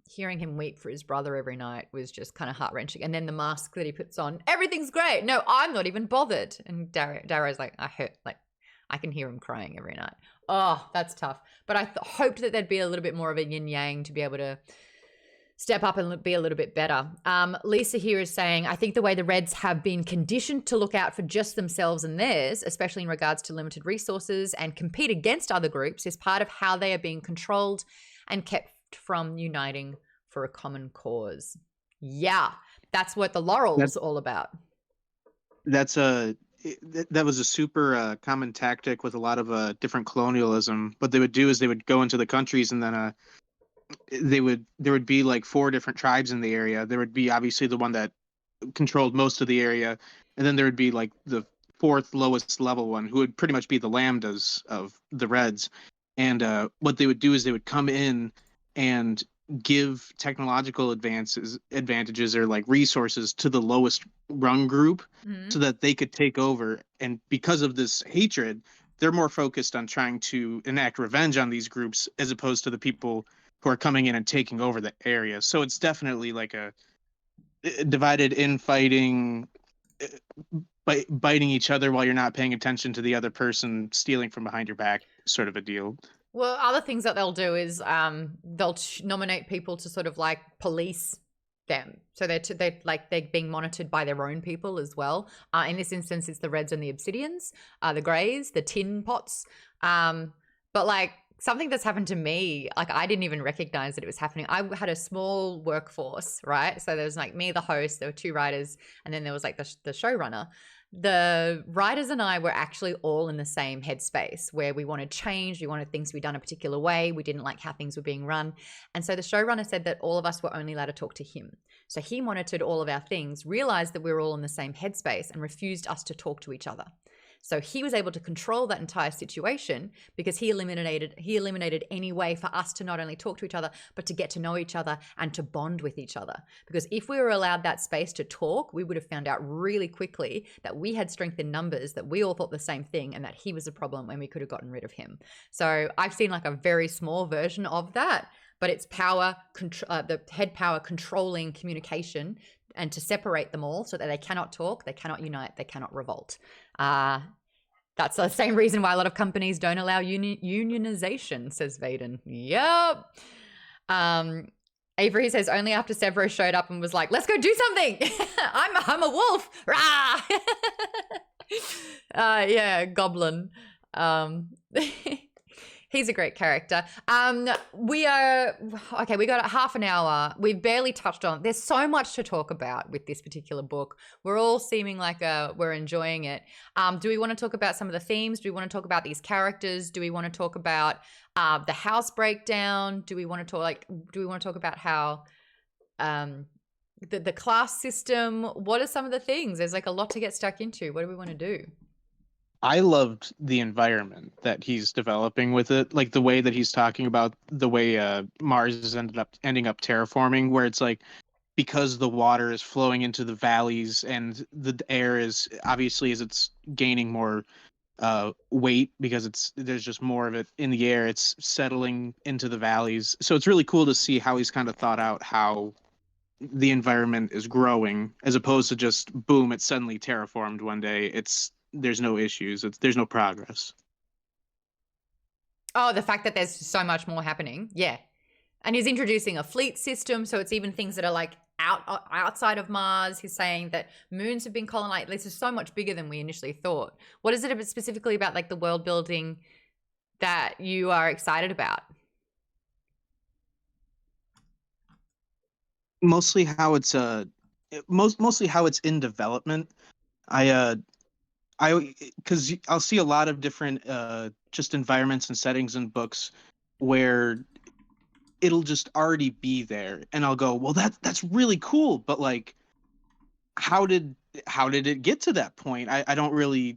hearing him weep for his brother every night was just kind of heart-wrenching. And then the mask that he puts on, everything's great. No, I'm not even bothered. And Darrow's like, I can hear him crying every night. Oh, that's tough. But I hoped that there'd be a little bit more of a yin-yang to be able to step up and be a little bit better. Lisa here is saying, I think the way the Reds have been conditioned to look out for just themselves and theirs, especially in regards to limited resources and compete against other groups, is part of how they are being controlled and kept from uniting for a common cause. Yeah, that's what the Laurel's all about. That was a super common tactic with a lot of different colonialism. What they would do is they would go into the countries, and then there would be like 4 different tribes in the area. There would be obviously the one that controlled most of the area, and then there would be like the 4th lowest level one, who would pretty much be the lambdas of the Reds. And what they would do is they would come in and give technological advantages or like resources to the lowest rung group, so that they could take over. And because of this hatred, they're more focused on trying to enact revenge on these groups as opposed to the people who are coming in and taking over the area. So it's definitely like a divided infighting, biting each other while you're not paying attention to the other person, stealing from behind your back sort of a deal. Well, other things that they'll do is they'll nominate people to sort of like police them. So they're being monitored by their own people as well. In this instance, it's the Reds and the Obsidians, the Greys, the Tin Pots. But like something that's happened to me, like I didn't even recognize that it was happening. I had a small workforce, right? So there was like me, the host, there were 2 writers, and then there was like the showrunner. The writers and I were actually all in the same headspace where we wanted change. We wanted things to be done a particular way. We didn't like how things were being run. And so the showrunner said that all of us were only allowed to talk to him. So he monitored all of our things, realized that we were all in the same headspace, and refused us to talk to each other. So he was able to control that entire situation because he eliminated any way for us to not only talk to each other, but to get to know each other and to bond with each other. Because if we were allowed that space to talk, we would have found out really quickly that we had strength in numbers, that we all thought the same thing, and that he was a problem and we could have gotten rid of him. So I've seen like a very small version of that, but it's power, the head power controlling communication, and to separate them all so that they cannot talk, they cannot unite, they cannot revolt. That's the same reason why a lot of companies don't allow unionization, says Vaden. Yep. Avery says only after Sevro showed up and was like, let's go do something. I'm a wolf. Rah! Goblin. He's a great character. We got half an hour. We've barely touched on. There's so much to talk about with this particular book. We're all seeming like we're enjoying it. Do we want to talk about some of the themes? Do we want to talk about these characters? Do we want to talk about the house breakdown? Do we want to talk about how the class system? What are some of the things? There's like a lot to get stuck into. What do we want to do? I loved the environment that he's developing with it, like the way that he's talking about the way Mars is ending up terraforming, where it's like because the water is flowing into the valleys and the air is obviously as it's gaining more weight because there's just more of it in the air, it's settling into the valleys. So it's really cool to see how he's kind of thought out how the environment is growing as opposed to just boom, it's suddenly terraformed one day. There's no issues. There's no progress. Oh, the fact that there's so much more happening. Yeah. And he's introducing a fleet system. So it's even things that are like outside of Mars. He's saying that moons have been colonized. This is so much bigger than we initially thought. What is it specifically about like the world building that you are excited about? Mostly how it's mostly how it's in development. Because I'll see a lot of different just environments and settings in books where it'll just already be there, and I'll go, well, that's really cool, but like, how did it get to that point? I don't really.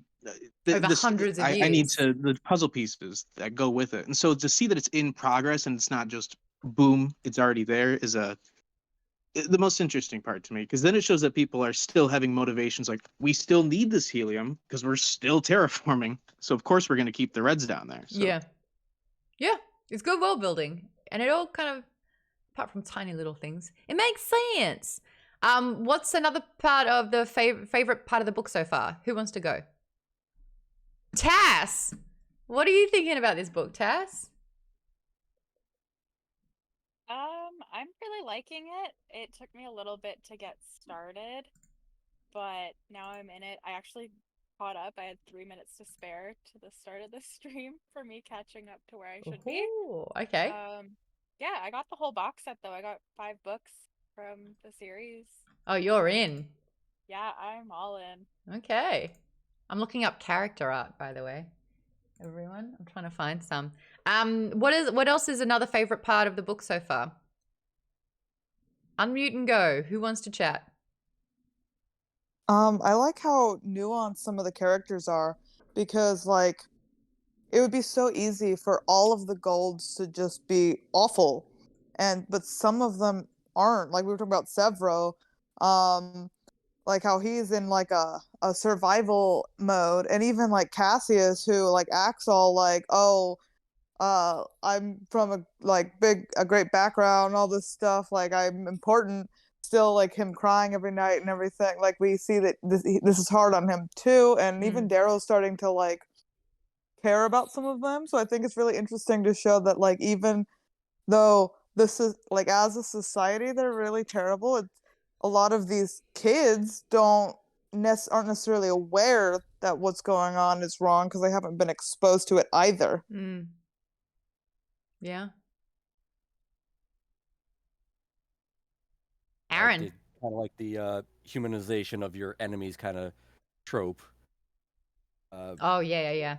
Hundreds of years. I need the puzzle pieces that go with it, and so to see that it's in progress and it's not just boom, it's already there is the most interesting part to me, because then it shows that people are still having motivations like, we still need this helium because we're still terraforming, so of course we're going to keep the Reds down there. So. Yeah it's good world building, and it all kind of, apart from tiny little things, it makes sense. What's another part of the favorite part of the book so far? Who wants to go? Tass, what are you thinking about this book, Tass? I'm really liking it. It took me a little bit to get started, but now I'm in it. I actually caught up. I had 3 minutes to spare to the start of the stream for me catching up to where I should be. Ooh, okay. Yeah, I got the whole box set though. I got 5 books from the series. Oh, you're in. Yeah, I'm all in. Okay. I'm looking up character art, by the way. Everyone, I'm trying to find some. What else is another favorite part of the book so far? Unmute and go. Who wants to chat? I like how nuanced some of the characters are, because like it would be so easy for all of the golds to just be awful, but some of them aren't. Like we were talking about Sevro, like how he's in like a survival mode, and even like Cassius, who like acts all like, oh, I'm from a great background, all this stuff, like I'm important. Still, like him crying every night and everything. Like we see that this is hard on him too, and even Darrow's starting to like care about some of them. So I think it's really interesting to show that like even though this is like as a society they're really terrible, a lot of these kids aren't necessarily aware that what's going on is wrong because they haven't been exposed to it either. Yeah. Aaron. Kind of like the humanization of your enemies kind of trope. Oh, yeah.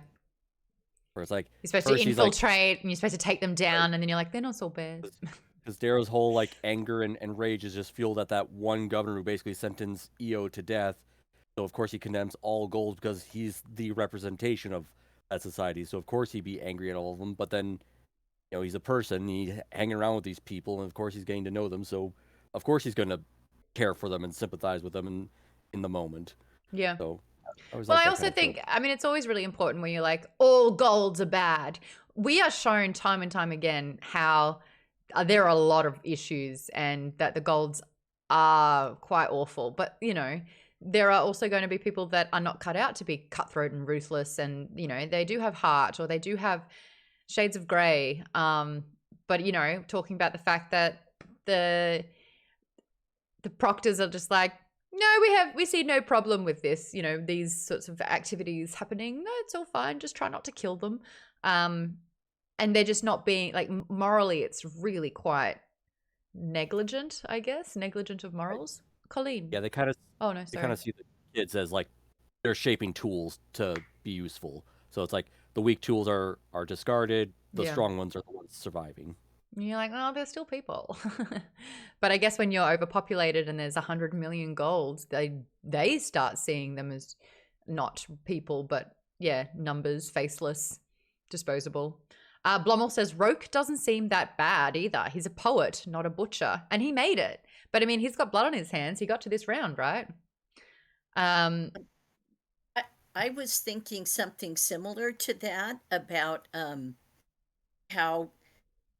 Where it's like you're supposed to infiltrate and you're supposed to take them down, and then you're like, they're not so bad. Because Darrow's whole like anger and rage is just fueled at that one governor who basically sentenced EO to death. So of course he condemns all golds because he's the representation of that society. So of course he'd be angry at all of them. But then, you know, he's a person. He's hanging around with these people, and of course he's getting to know them. So of course he's going to care for them and sympathize with them in the moment. Yeah. So I also think, I mean, it's always really important when you're like, all golds are bad. We are shown time and time again how there are a lot of issues and that the golds are quite awful. But, you know, there are also going to be people that are not cut out to be cutthroat and ruthless, and, you know, they do have heart or they do have shades of grey. But, you know, talking about the fact that the proctors are just like, no, we see no problem with this, you know, these sorts of activities happening. No, it's all fine. Just try not to kill them. And they're just not being, like, morally, it's really quite negligent, I guess. Negligent of morals. Colleen. Yeah, they kind of. Oh, no, sorry. They kind of see the kids as like they're shaping tools to be useful. So it's like the weak tools are discarded. The strong ones are the ones surviving. And you're like, oh, they're still people. But I guess when you're overpopulated and there's 100 million golds, they start seeing them as not people, but yeah, numbers, faceless, disposable. Blumel says, Roke doesn't seem that bad either. He's a poet, not a butcher. And he made it. But I mean, he's got blood on his hands. He got to this round, right? I was thinking something similar to that about how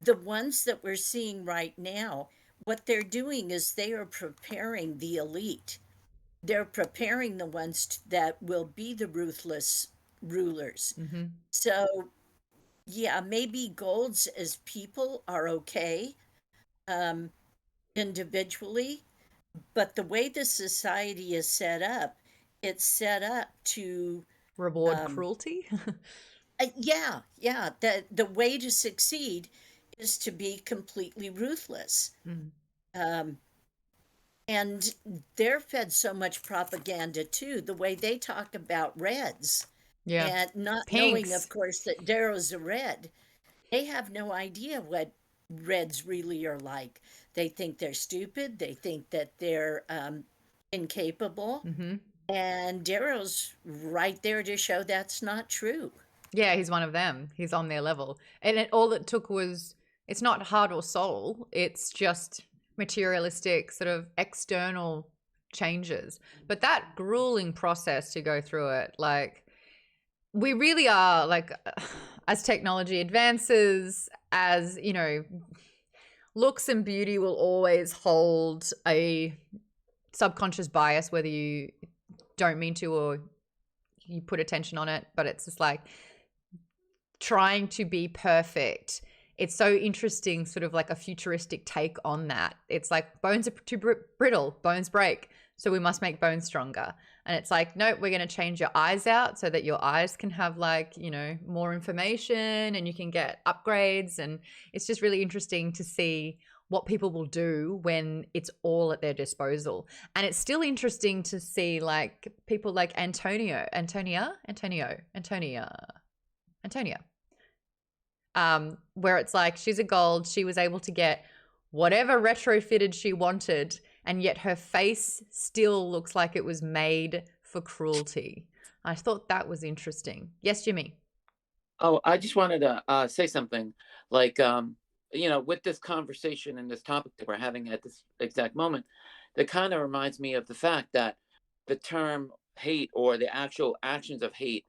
the ones that we're seeing right now, what they're doing is they are preparing the elite. They're preparing the ones that will be the ruthless rulers. Mm-hmm. So, yeah, maybe golds as people are okay individually, but the way the society is set up, it's set up to reward cruelty. Yeah. The way to succeed is to be completely ruthless. And they're fed so much propaganda too, the way they talk about reds. Yeah. And not knowing, of course, that Darrow's a red. They have no idea what reds really are like. They think they're stupid. They think that they're incapable. Mm-hmm. And Darrow's right there to show that's not true. Yeah, he's one of them. He's on their level. And all it took was, it's not heart or soul. It's just materialistic sort of external changes. But that grueling process to go through it, like, we really are, like, as technology advances, as, you know, looks and beauty will always hold a subconscious bias, whether you don't mean to or you put attention on it. But it's just like trying to be perfect it's so interesting, sort of like a futuristic take on that. It's like bones are too brittle, bones break, so we must make bones stronger. And it's like, nope, we're going to change your eyes out so that your eyes can have like, you know, more information and you can get upgrades. And it's just really interesting to see what people will do when it's all at their disposal. And it's still interesting to see like people like Antonia, where it's like she's a gold, she was able to get whatever retrofitted she wanted, and yet her face still looks like it was made for cruelty. I thought that was interesting. Yes, Jimmy. Oh, I just wanted to say something. Like, you know, with this conversation and this topic that we're having at this exact moment, that kind of reminds me of the fact that the term hate or the actual actions of hate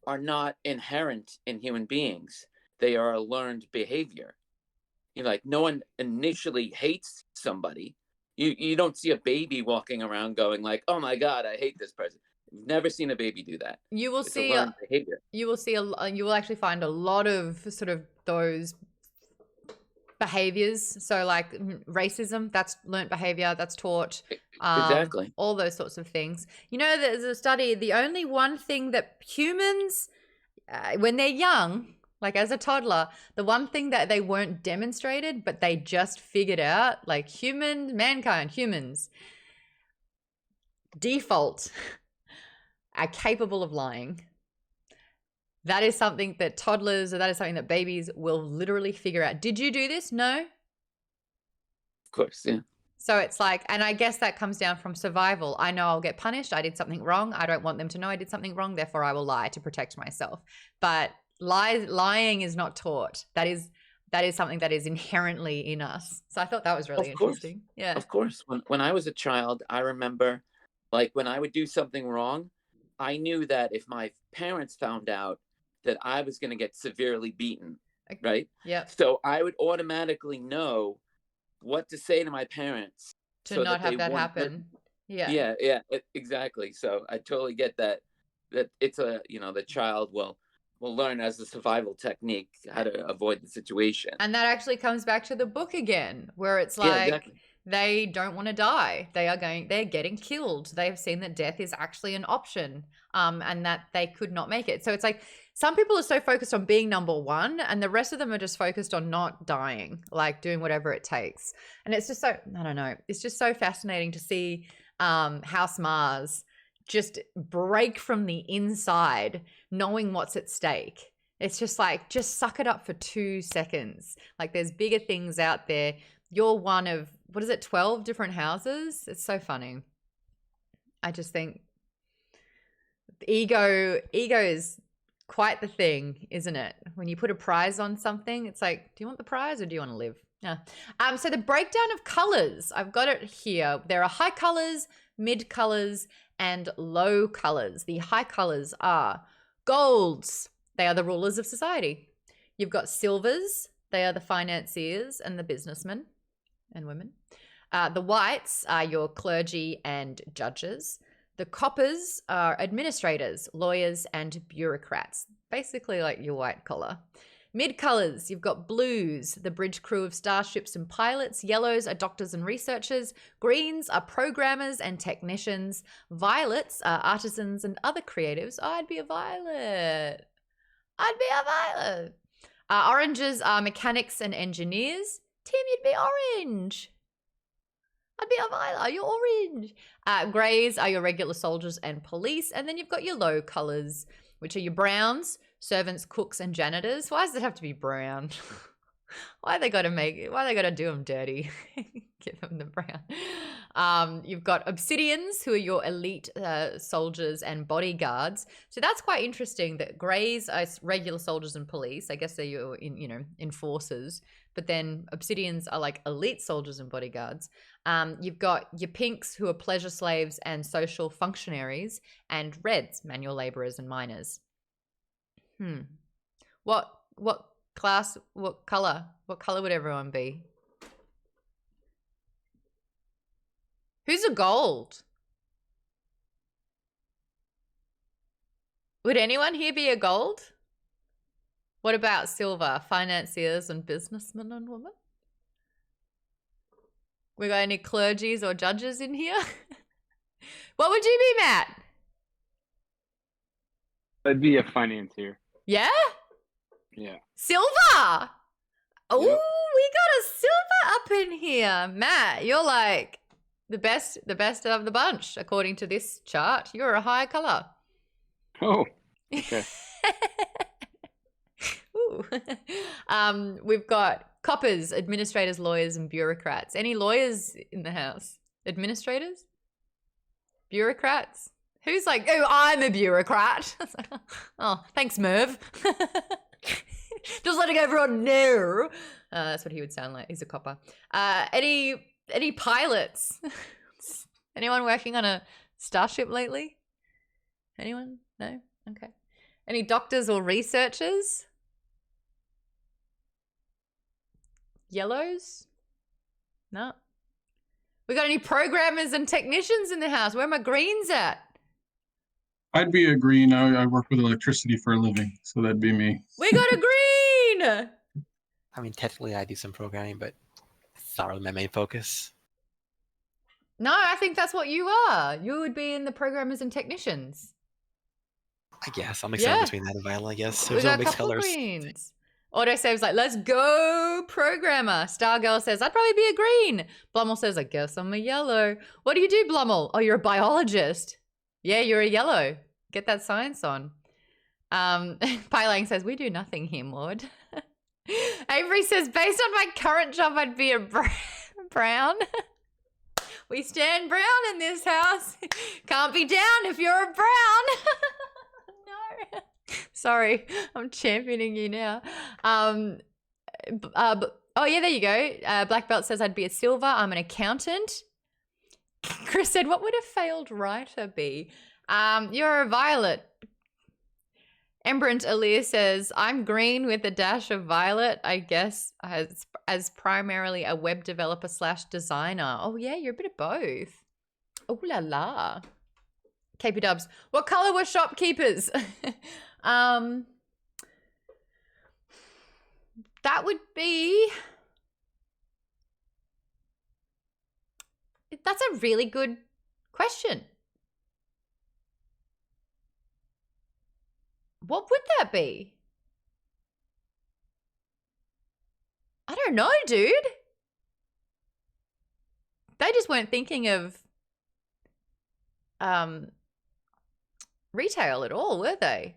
are not inherent in human beings. They are a learned behavior. You know, like no one initially hates somebody. You don't see a baby walking around going like, "Oh my God, I hate this person." You've never seen a baby do that. You will It's see a learned behavior. you will actually find a lot of sort of those behaviors. So like racism, that's learnt behavior, that's taught. Exactly. All those sorts of things. You know, there's a study, the only one thing that humans, when they're young, like as a toddler, the one thing that they weren't demonstrated, but they just figured out, like humans, default, are capable of lying. That is something that toddlers, or that is something that babies will literally figure out. Did you do this? No? Of course, yeah. So it's like, and I guess that comes down from survival. I know I'll get punished. I did something wrong. I don't want them to know I did something wrong. Therefore, I will lie to protect myself. But lying is not taught. That is something that is inherently in us. So I thought that was really interesting. Yeah. Of course. When I was a child, I remember, like, when I would do something wrong, I knew that if my parents found out, that I was going to get severely beaten, right? Yeah. So I would automatically know what to say to my parents To not have that happen. Yeah. Yeah, exactly. So I totally get that it's a, you know, the child will learn as a survival technique how to avoid the situation. And that actually comes back to the book again, where it's Yeah, like exactly. they don't want to die. They're getting killed. They've seen that death is actually an option, and that they could not make it. So it's like some people are so focused on being number one, and the rest of them are just focused on not dying, like doing whatever it takes. And it's just so, I don't know, it's just so fascinating to see House Mars just break from the inside, knowing what's at stake. It's just like, just suck it up for 2 seconds. Like there's bigger things out there. You're one of, 12 different houses? It's so funny. I just think ego is quite the thing, isn't it? When you put a prize on something, it's like, do you want the prize or do you want to live? Yeah. So the breakdown of colors, I've got it here. There are high colors, mid colors, and low colors. The high colors are golds. They are the rulers of society. You've got silvers. They are the financiers and the businessmen and women. The whites are your clergy and judges. The coppers are administrators, lawyers, and bureaucrats. Basically like your white collar. Mid-colors, you've got blues, the bridge crew of starships and pilots. Yellows are doctors and researchers. Greens are programmers and technicians. Violets are artisans and other creatives. Oh, I'd be a violet. Oranges are mechanics and engineers. Tim, you'd be orange. I'd be a violet. You're orange. Greys are your regular soldiers and police. And then you've got your low colors, which are your browns, servants, cooks, and janitors. Why does it have to be brown? Why they got to do them dirty? Give them the brown. You've got obsidians, who are your elite soldiers and bodyguards. So that's quite interesting that greys are regular soldiers and police. I guess they're your enforcers. But then obsidians are like elite soldiers and bodyguards. You've got your pinks, who are pleasure slaves and social functionaries, and reds, manual laborers and miners. What class, what color would everyone be? Who's a gold? Would anyone here be a gold? What about silver? Financiers and businessmen and women? We got any clergies or judges in here? What would you be, Matt? I'd be a financier. Yeah? Yeah. Silver! Oh, Yep. we got a silver up in here. Matt, you're like the best of the bunch, according to this chart. You're a higher color. Oh. Okay. Ooh. We've got coppers, administrators, lawyers, and bureaucrats. Any lawyers in the house? Administrators? Bureaucrats? Who's like, oh, I'm a bureaucrat? Oh, thanks, Merv. Just letting everyone know. That's what he would sound like. He's a copper. Any pilots? Anyone working on a starship lately? Anyone? No? Okay. Any doctors or researchers? Yellows? No. We got any programmers and technicians in the house? Where are my greens at? I'd be a green. I work with electricity for a living, so that'd be me. We got a green! I mean, technically, I do some programming, but it's not really my main focus. No, I think that's what you are. You would be in the programmers and technicians. I guess I'll mix it up between that and Viola. I guess We there's got no a mixed couple colors. greens. Autosave's like, let's go, programmer. Stargirl says, I'd probably be a green. Blummel says, I guess I'm a yellow. What do you do, Blummel? Oh, you're a biologist. Yeah, you're a yellow. Get that science on. Pylang says, we do nothing here, Maude. Avery says, based on my current job, I'd be a brown. We stand brown in this house. Can't be down if you're a brown. No. Sorry, I'm championing you now. Oh, yeah, there you go. Black Belt says I'd be a silver. I'm an accountant. Chris said, what would a failed writer be? You're a violet. Embrant Aaliyah says, I'm green with a dash of violet, I guess, as primarily a web developer / designer. Oh, yeah, you're a bit of both. Oh, la la. KP Dubs, what color were shopkeepers? That would be... That's a really good question. What would that be? I don't know, dude. They just weren't thinking of retail at all, were they?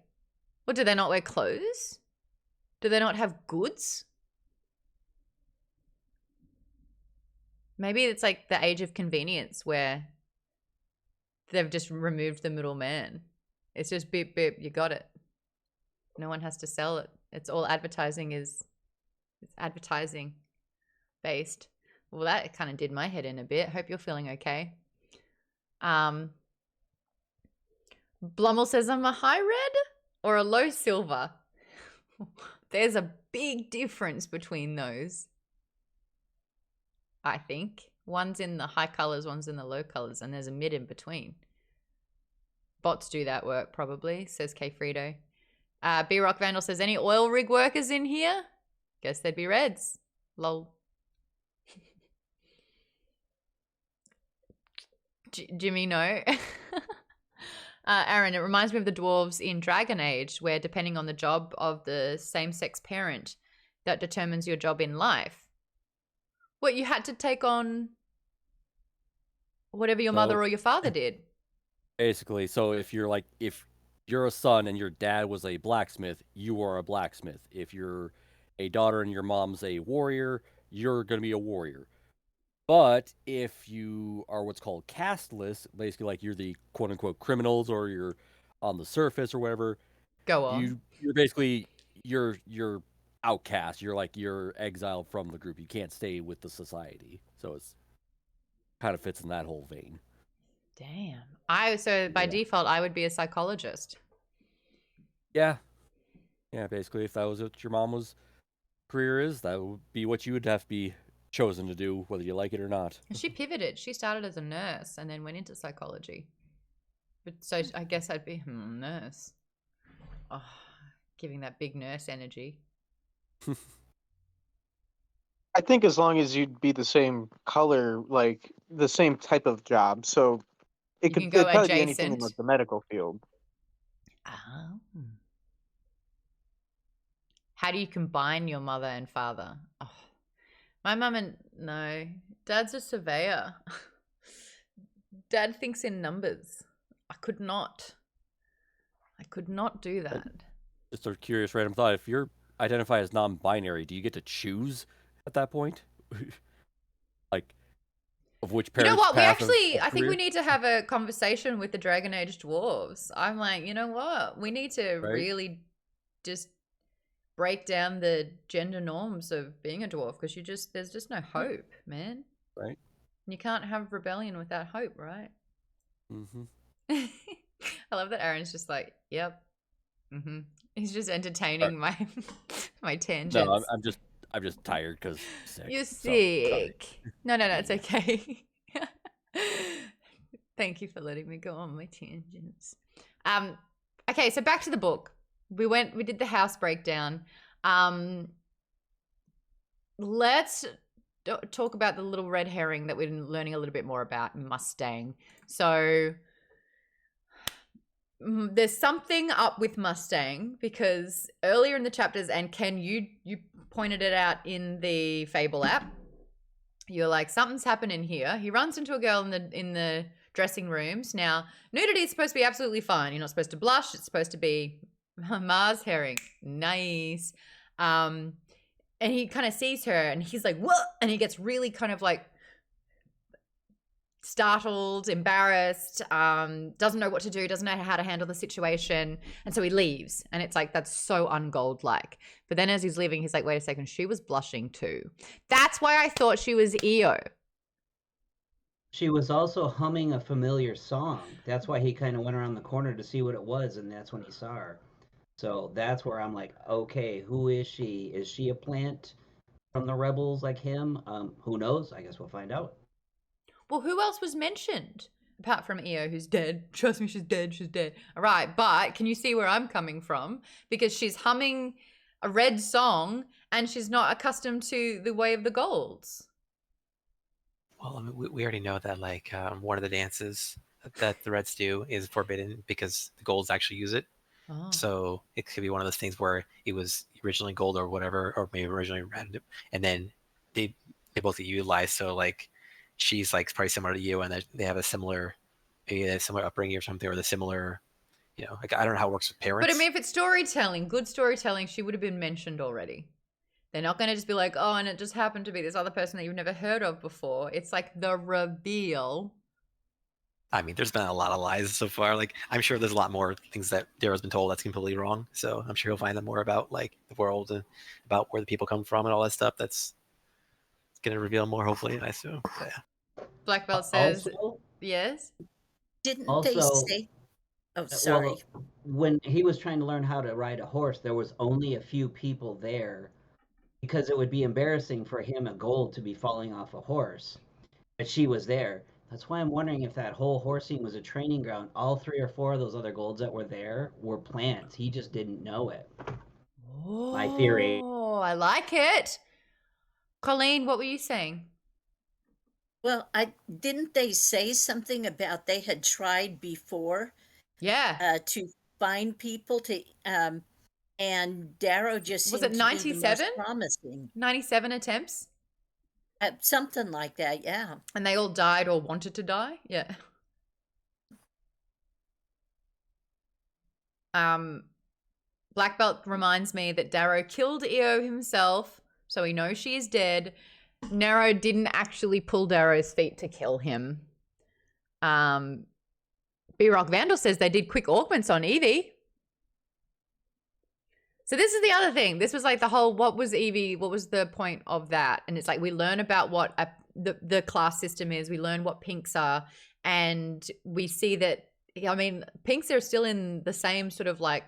Or do they not wear clothes? Do they not have goods? Maybe it's like the age of convenience where they've just removed the middleman. It's just beep, beep, you got it. No one has to sell it. It's all advertising it's advertising based. Well, that kind of did my head in a bit. Hope you're feeling okay. Blummel says I'm a high red or a low silver. There's a big difference between those. I think. One's in the high colors, one's in the low colors, and there's a mid in between. Bots do that work probably, says K Frito. B-Rock Vandal says, any oil rig workers in here? Guess they'd be reds. Lol. Jimmy, no. Aaron, it reminds me of the dwarves in Dragon Age, where depending on the job of the same-sex parent, that determines your job in life. What, you had to take on whatever your mother or your father did? Basically, so if you're a son and your dad was a blacksmith, you are a blacksmith. If you're a daughter and your mom's a warrior, you're going to be a warrior. But if you are what's called casteless, basically like you're the quote-unquote criminals or you're on the surface or whatever, go on. You're basically you're outcast. You're exiled from the group. You can't stay with the society. So it's kind of fits in that whole vein. Damn. So by default, I would be a psychologist. Yeah. Yeah, basically, if that was what your mom's career is, that would be what you would have to be chosen to do, whether you like it or not. She pivoted. She started as a nurse and then went into psychology. But so I guess I'd be nurse. Oh, Giving that big nurse energy. I think as long as you'd be the same color, like the same type of job, so You can go it'd probably be anything in adjacent. like the medical field. Oh. How do you combine your mother and father? Oh, my mum and no, Dad's a surveyor. Dad thinks in numbers. I could not do that. Just a curious random thought. If you're identified as non-binary, do you get to choose at that point? Like, of which You know parent's what? We path of actually, I think career? we need to have a conversation with the Dragon Age dwarves. I'm like, you know what? We need to Right. really just break down the gender norms of being a dwarf because there's just no hope, man. Right. You can't have rebellion without hope, right? Mm-hmm. I love that Aaron's just like, yep. Mm-hmm. He's just entertaining my my tangents. No, I'm just tired because You're so, sorry. sick. No, it's okay. Thank you for letting me go on my tangents. Okay, so back to the book. We did the house breakdown. Let's talk about the little red herring that we're learning a little bit more about, Mustang. So there's something up with Mustang because earlier in the chapters, and Ken, you pointed it out in the Fable app. You're like, something's happening here. He runs into a girl in the dressing rooms. Now, nudity is supposed to be absolutely fine. You're not supposed to blush. It's supposed to be Mars herring. Nice. And he kind of sees her and he's like, what? And he gets really kind of like startled, embarrassed, doesn't know what to do, doesn't know how to handle the situation. And so he leaves. And it's like, that's so ungold-like. But then as he's leaving, he's like, wait a second, she was blushing too. That's why I thought she was Io. She was also humming a familiar song. That's why he kind of went around the corner to see what it was, and that's when he saw her. So that's where I'm like, okay, who is she? Is she a plant from the Rebels like him? Who knows? I guess we'll find out. Well, who else was mentioned? Apart from Io, who's dead. Trust me, she's dead. She's dead. All right, but can you see where I'm coming from? Because she's humming a red song and she's not accustomed to the way of the golds. Well, I mean, we already know that like one of the dances that the Reds do is forbidden because the golds actually use it. Oh. So it could be one of those things where it was originally gold or whatever, or maybe originally red, and then they both get utilized. So like she's like probably similar to you, and they have a similar, maybe a similar upbringing or something, or the similar, you know, like I don't know how it works with parents. But I mean, if it's storytelling, good storytelling, she would have been mentioned already. They're not going to just be like, oh, and it just happened to be this other person that you've never heard of before. It's like the reveal. I mean, there's been a lot of lies so far. Like, I'm sure there's a lot more things that Darrow's been told that's completely wrong. So I'm sure he'll find out more about like the world and about where the people come from and all that stuff. That's going to reveal more, hopefully, I assume. So, yeah. Black Belt says, Also- yes. Didn't Also- they say? Oh, sorry. Well, when he was trying to learn how to ride a horse, there was only a few people there because it would be embarrassing for him, a gold, to be falling off a horse. But she was there. That's why I'm wondering if that whole horse scene was a training ground. All 3 or 4 of those other golds that were there were plants. He just didn't know it. My theory. Oh, I like it. Colleen, what were you saying? Well, didn't they say something about they had tried before? Yeah. To find people to and Darrow just Was seemed it to be the most 97? promising. 97 attempts? Something like that, yeah. And they all died or wanted to die? Yeah. Black Belt reminds me that Darrow killed Io himself, so we know she is dead. Darrow didn't actually pull Darrow's feet to kill him. B-Rock Vandal says they did quick augments on Evie. So this is the other thing. This was like the whole, what was Evie? What was the point of that? And it's like we learn about what the class system is. We learn what pinks are. And we see that, I mean, pinks are still in the same sort of like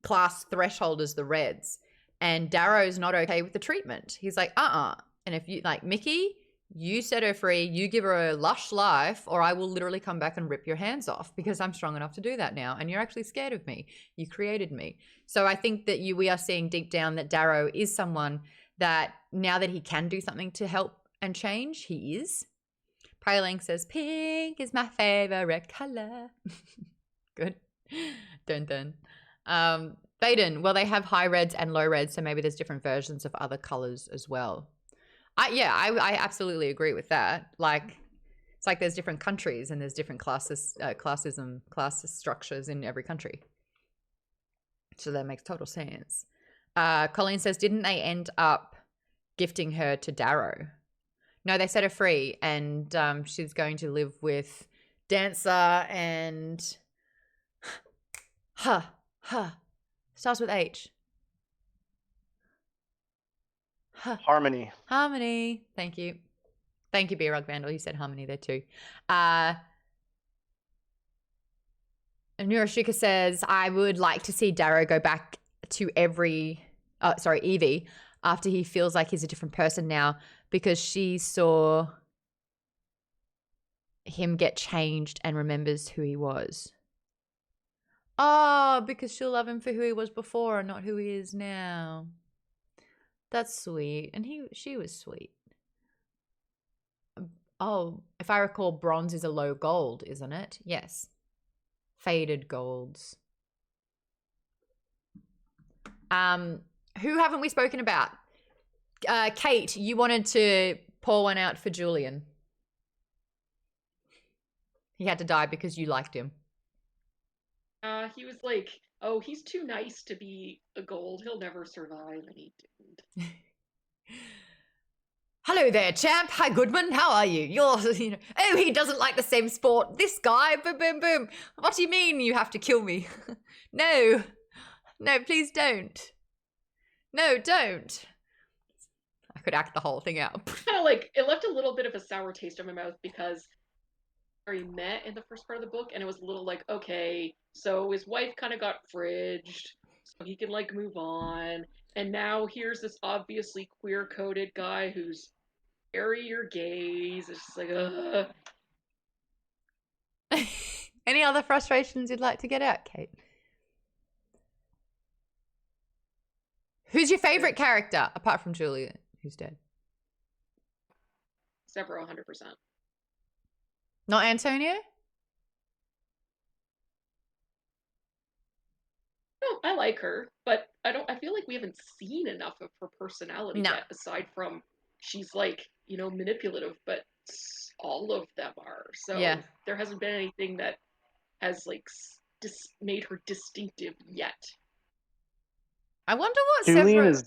class threshold as the reds. And Darrow's not okay with the treatment. He's like, And if you, like, Mickey, You set her free, you give her a lush life, or I will literally come back and rip your hands off because I'm strong enough to do that now. And you're actually scared of me. You created me. So I think that we are seeing deep down that Darrow is someone that now that he can do something to help and change, he is. Praling says, pink is my favorite color. Good. Dun dun. Baden, well, they have high reds and low reds, so maybe there's different versions of other colors as well. I absolutely agree with that. Like, it's like there's different countries and there's different class structures in every country. So that makes total sense. Colleen says, didn't they end up gifting her to Darrow? No, they set her free, and she's going to live with Dancer and starts with H. Harmony. Harmony. Thank you. Thank you, B-Rug Vandal. You said harmony there too. Nurashika says, I would like to see Darrow go back to Evie after he feels like he's a different person now because she saw him get changed and remembers who he was. Oh, because she'll love him for who he was before and not who he is now. That's sweet. And she was sweet. Oh, if I recall, bronze is a low gold, isn't it? Yes. Faded golds. Who haven't we spoken about? Kate, you wanted to pour one out for Julian. He had to die because you liked him. He was like, oh, he's too nice to be a gold. He'll never survive, and he didn't. Hello there, champ. Hi, Goodman. How are you? Oh, he doesn't like the same sport. This guy, boom, boom, boom. What do you mean you have to kill me? No, please don't. No, don't. I could act the whole thing out. Kind of like, it left a little bit of a sour taste in my mouth because we met in the first part of the book, and it was a little like, okay, so his wife kind of got fridged, so he can like move on, and now here's this obviously queer-coded guy who's bury your gaze. It's just like, ugh. Any other frustrations you'd like to get out, Kate? Who's your favorite character apart from Julian, who's dead? Sevro, 100%. Not Antonio? No, I like her, but I feel like we haven't seen enough of her personality yet, aside from she's like, manipulative, but all of them are. So there hasn't been anything that has like made her distinctive yet. I wonder what Julian Sevro... is...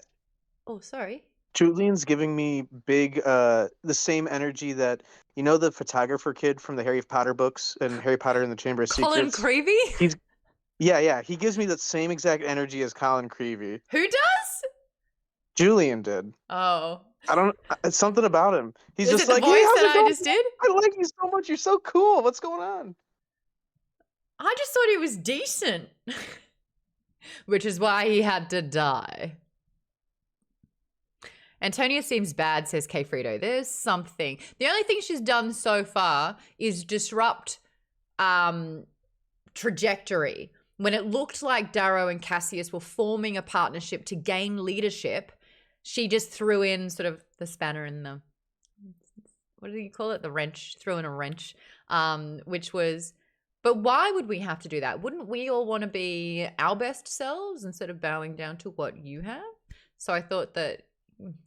Oh, sorry. Julian's giving me big, the same energy that, the photographer kid from the Harry Potter books and Harry Potter and the Chamber of Secrets? Colin Creevey? Yeah. He gives me that same exact energy as Colin Creevey. Who does? Julian did. Oh. It's something about him. He's Is just it the like, voice hey, how's that it I going? just did? I like you so much. You're so cool. What's going on? I just thought he was decent. Which is why he had to die. Antonia seems bad, says K. Frito. There's something. The only thing she's done so far is disrupt trajectory. When it looked like Darrow and Cassius were forming a partnership to gain leadership, she just threw in sort of the spanner in the, what do you call it? The wrench, threw in a wrench, which was, but why would we have to do that? Wouldn't we all want to be our best selves instead of bowing down to what you have? So I thought that,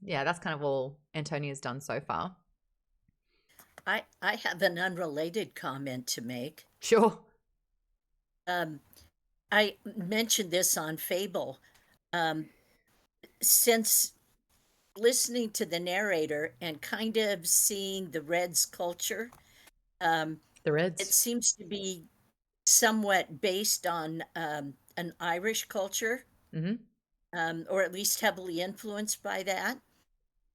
yeah, that's kind of all Antonia's done so far. I have an unrelated comment to make. Sure. I mentioned this on Fable. Since listening to the narrator and kind of seeing the Reds culture, the Reds, it seems to be somewhat based on an Irish culture, or at least heavily influenced by that.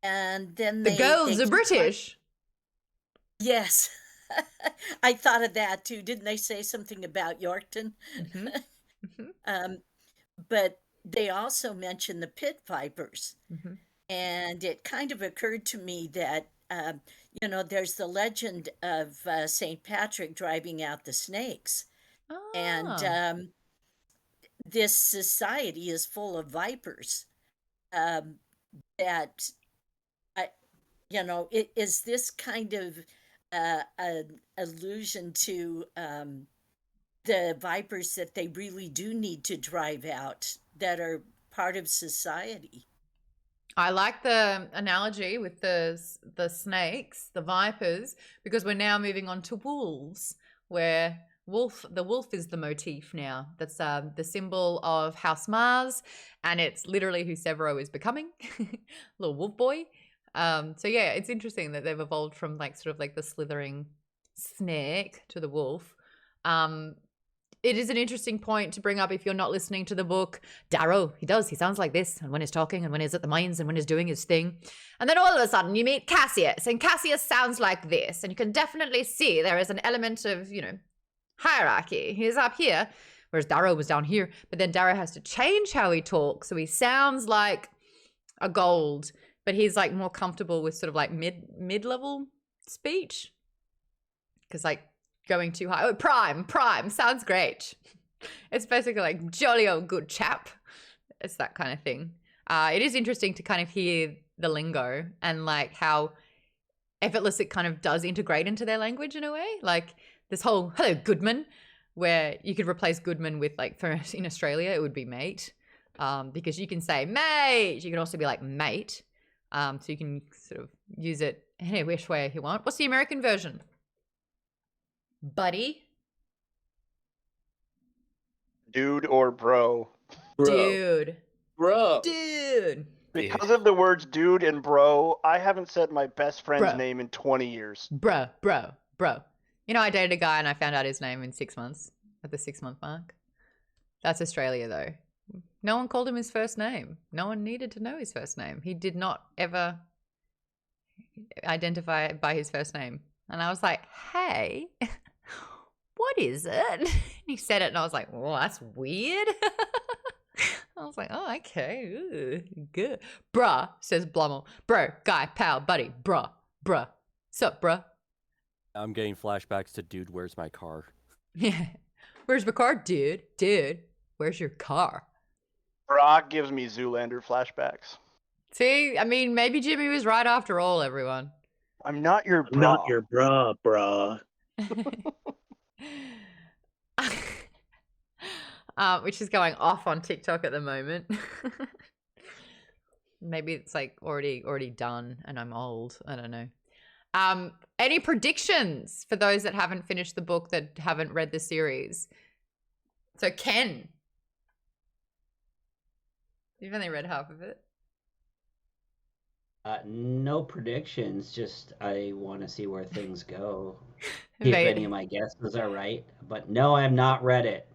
And then the girls are British. Yes, I thought of that too. Didn't they say something about Yorkton? But they also mentioned the pit vipers. And it kind of occurred to me that there's the legend of St. Patrick driving out the snakes. And this society is full of vipers that, is this kind of an allusion to the vipers that they really do need to drive out that are part of society? I like the analogy with the snakes, the vipers, because we're now moving on to wolves, where the wolf is the motif now. That's the symbol of House Mars, and it's literally who Sevro is becoming, little wolf boy. So yeah, it's interesting that they've evolved from like sort of like the slithering snake to the wolf. It is an interesting point to bring up if you're not listening to the book. Darrow, he sounds like this, and when he's talking, and when he's at the mines, and when he's doing his thing. And then all of a sudden you meet Cassius, and Cassius sounds like this, and you can definitely see there is an element of, hierarchy. He's up here, whereas Darrow was down here, but then Darrow has to change how he talks, so he sounds like a gold, but he's like more comfortable with sort of like mid-level speech. Because like, going too high. Oh, prime sounds great. It's basically like jolly old good chap. It's that kind of thing. It is interesting to kind of hear the lingo and like how effortless it kind of does integrate into their language in a way. Like this whole hello Goodman, where you could replace Goodman with like in Australia it would be mate, because you can say mate. You can also be like mate, so you can sort of use it any which way you want. What's the American version? Buddy, dude, or bro. Dude. Because of the words dude and bro, I haven't said my best friend's name in 20 years. Bro. I dated a guy and I found out his name in 6 months, at the 6-month mark. That's Australia though. No one called him his first name. No one needed to know his first name. He did not ever identify by his first name. And I was like, hey, what is it? And he said it and I was like, well, that's weird. I was like, oh, okay. Ooh, good. Bruh, says Blummel. Bro, guy, pal, buddy, bruh. Sup, bruh? I'm getting flashbacks to dude, where's my car? Yeah. Where's my car, dude? Dude, where's your car? Brock gives me Zoolander flashbacks. See, I mean, maybe Jimmy was right after all, everyone. I'm not your bra. Not your bra, bruh. Which is going off on TikTok at the moment. Maybe it's like already done and I'm old. I don't know. Any predictions for those that haven't finished the book, that haven't read the series? So Ken, you've only read half of it. No predictions, just I want to see where things go. If any of my guesses are right. But no, I have not read it.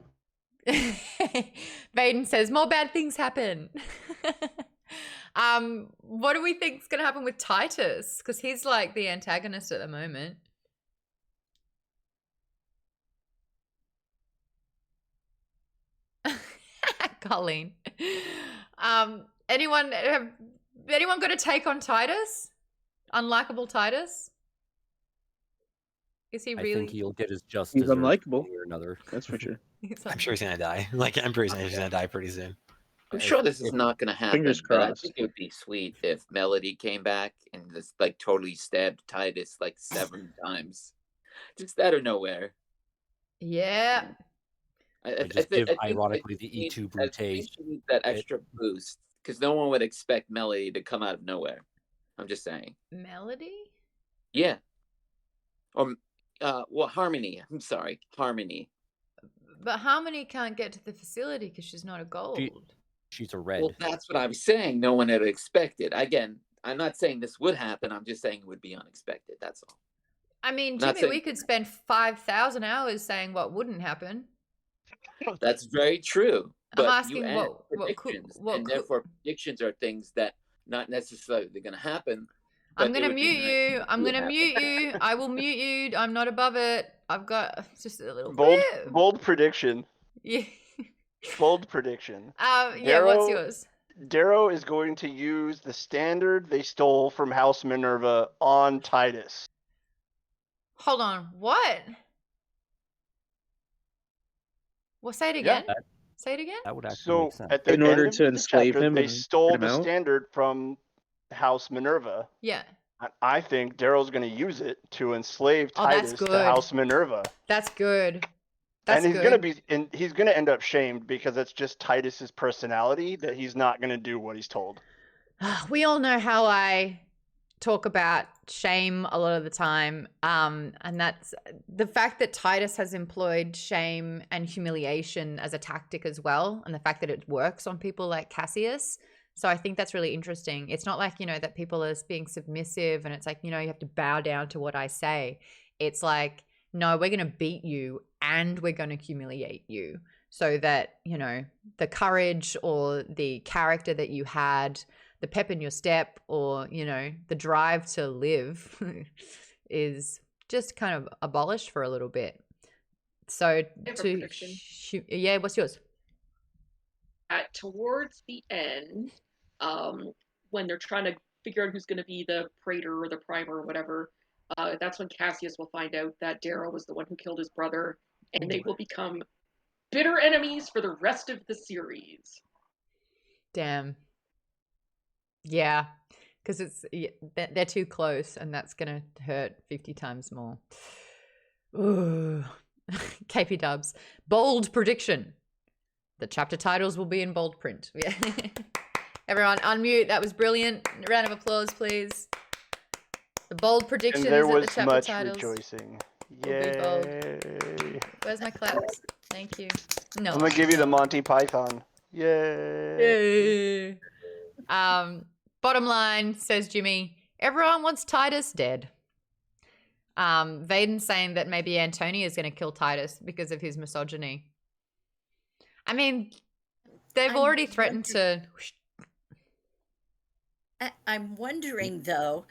Vaden says, more bad things happen. What do we think is going to happen with Titus? Because he's like the antagonist at the moment. Colleen. Anyone got a take on Titus? Unlikable Titus? Is he really? I think he'll get his just He's unlikable. Or another. That's for sure. I'm sure he's gonna die. Like I'm pretty sure he's gonna die pretty soon. I'm sure this is not gonna happen. Fingers but I crossed. think it would be sweet if Melody came back and just like totally stabbed Titus like 7 times, just out of nowhere. Yeah. I Just give, think ironically, they the need- E2 I think Brute. she needs that extra boost because no one would expect Melody to come out of nowhere. I'm just saying. Melody? Yeah. Or well, Harmony. I'm sorry, Harmony. But Harmony can't get to the facility because she's not a gold. She's a red. Well, that's what I was saying. No one had expected. Again, I'm not saying this would happen. I'm just saying it would be unexpected. That's all. I mean, Not Jimmy, saying- we could spend 5,000 hours saying what wouldn't happen. That's very true. I'm But asking you add what could- predictions, what and could- therefore predictions are things that not necessarily going to happen. I'm but going it to would be mute nice you. if I'm it going to happened. mute you. I will mute you. I'm not above it. I've got just a little Bold, bit. bold prediction. Yeah. Bold prediction. Yeah, what's Darrow- yours? Darrow is going to use the standard they stole from House Minerva on Titus. Hold on. What? Well, say it again. Say it again. That would actually So make sense. at the In order end of to the enslave chapter, him they and stole get him the out? standard from House Minerva. Yeah. And I think Darrow's going to use it to enslave Oh, that's Titus to good. House Minerva. That's good. That's And he's good. he's gonna end up shamed because it's just Titus's personality that he's not gonna do what he's told. We all know how I talk about shame a lot of the time. And that's the fact that Titus has employed shame and humiliation as a tactic as well. And the fact that it works on people like Cassius. So I think that's really interesting. It's not like, that people are being submissive and it's like, you have to bow down to what I say. It's like, no, we're going to beat you and we're going to humiliate you so that, the courage or the character that you had, the pep in your step or, the drive to live is just kind of abolished for a little bit. So I have a prediction. Yeah, what's yours? Towards the end, when they're trying to figure out who's going to be the Praetor or the Primer or whatever, that's when Cassius will find out that Darrow was the one who killed his brother, and they will become bitter enemies for the rest of the series. Damn. Yeah, because they're too close, and that's gonna hurt 50 times more. Ooh. KP Dubs. Bold prediction. The chapter titles will be in bold print. Yeah. Everyone, unmute. That was brilliant. Round of applause, please. The bold prediction And there is that was the chapter much titles rejoicing. will be bold. Yay! Where's my claps? Thank you. No. I'm gonna give you the Monty Python. Yay! Yay. Bottom line, says Jimmy, everyone wants Titus dead. Vaden's saying that maybe Antonia is going to kill Titus because of his misogyny. I mean, they've already threatened to... I'm wondering, though,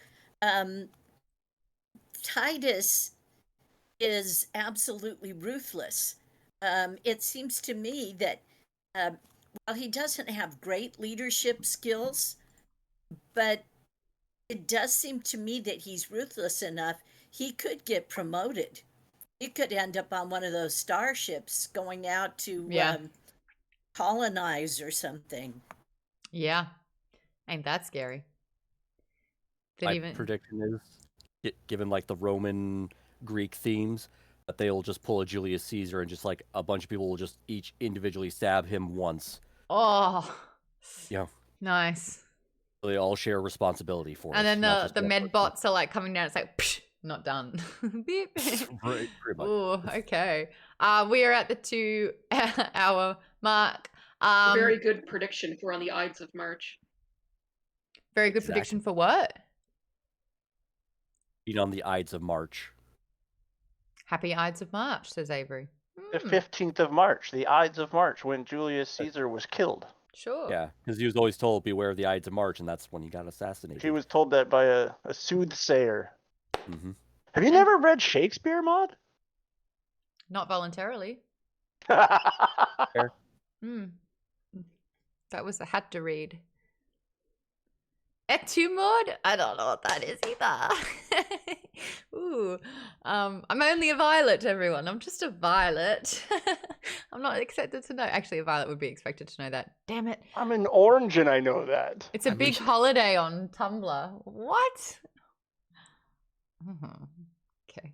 Titus is absolutely ruthless. It seems to me that while he doesn't have great leadership skills, but it does seem to me that he's ruthless enough, he could get promoted. He could end up on one of those starships going out to colonize or something. Yeah. Ain't that scary? My prediction is, given like the Roman Greek themes, that they'll just pull a Julius Caesar and just like a bunch of people will just each individually stab him once. Oh. Yeah. Nice. So they all share responsibility for it. And then the med bots are like coming down. It's like, psh, not done. Beep. Pretty much. Oh, okay. We are at the 2-hour mark. Very good prediction for on the Ides of March. Very good prediction for what? Being on the Ides of March. Happy Ides of March, says Avery. The 15th of March, the Ides of March, when Julius Caesar was killed. Sure. Yeah, because he was always told, beware of the Ides of March, and that's when he got assassinated. He was told that by a soothsayer. Mm-hmm. Have you never read Shakespeare, Maude? Not voluntarily. That was a had to read. Etumod? I don't know what that is either. Ooh. I'm only a violet, everyone. I'm just a violet. I'm not expected to know. Actually, a violet would be expected to know that. Damn it. I'm an orange and I know that. It's a big holiday on Tumblr. What? Okay.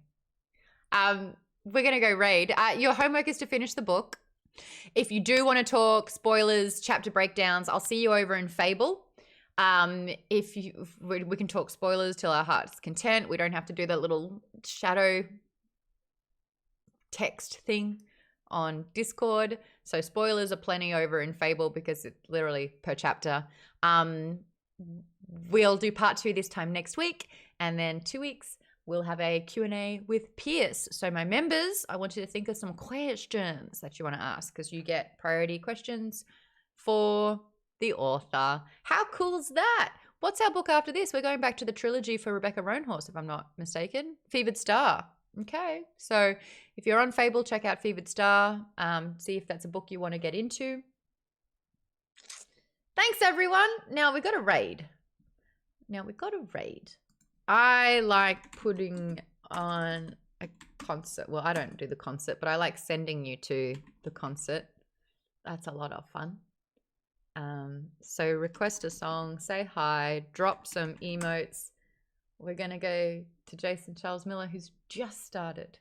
We're going to go raid. Your homework is to finish the book. If you do want to talk spoilers, chapter breakdowns, I'll see you over in Fable. If we can talk spoilers till our heart's content. We don't have to do that little shadow text thing on Discord. So spoilers are plenty over in Fable because it's literally per chapter. We'll do part 2 this time next week, and then 2 weeks we'll have a Q&A with Pierce. So my members, I want you to think of some questions that you want to ask because you get priority questions for the author. How cool is that? What's our book after this? We're going back to the trilogy for Rebecca Roanhorse, if I'm not mistaken. Fevered Star. Okay. So if you're on Fable, check out Fevered Star. See if that's a book you want to get into. Thanks, everyone. Now we got a raid. I like putting on a concert. Well, I don't do the concert, but I like sending you to the concert. That's a lot of fun. So request a song, say hi, drop some emotes. We're going to go to Jason Charles Miller, who's just started.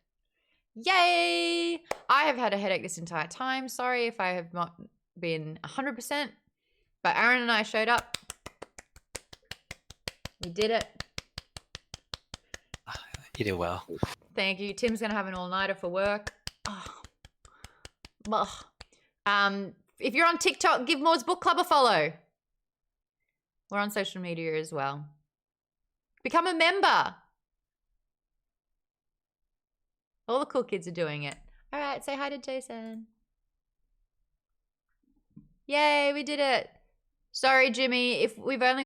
Yay! I have had a headache this entire time. Sorry if I have not been 100%, but Aaron and I showed up. We did it. You did well. Thank you. Tim's going to have an all-nighter for work. If you're on TikTok, give Maude's Book Club a follow. We're on social media as well. Become a member. All the cool kids are doing it. All right, say hi to Jason. Yay, we did it. Sorry, Jimmy, if we've only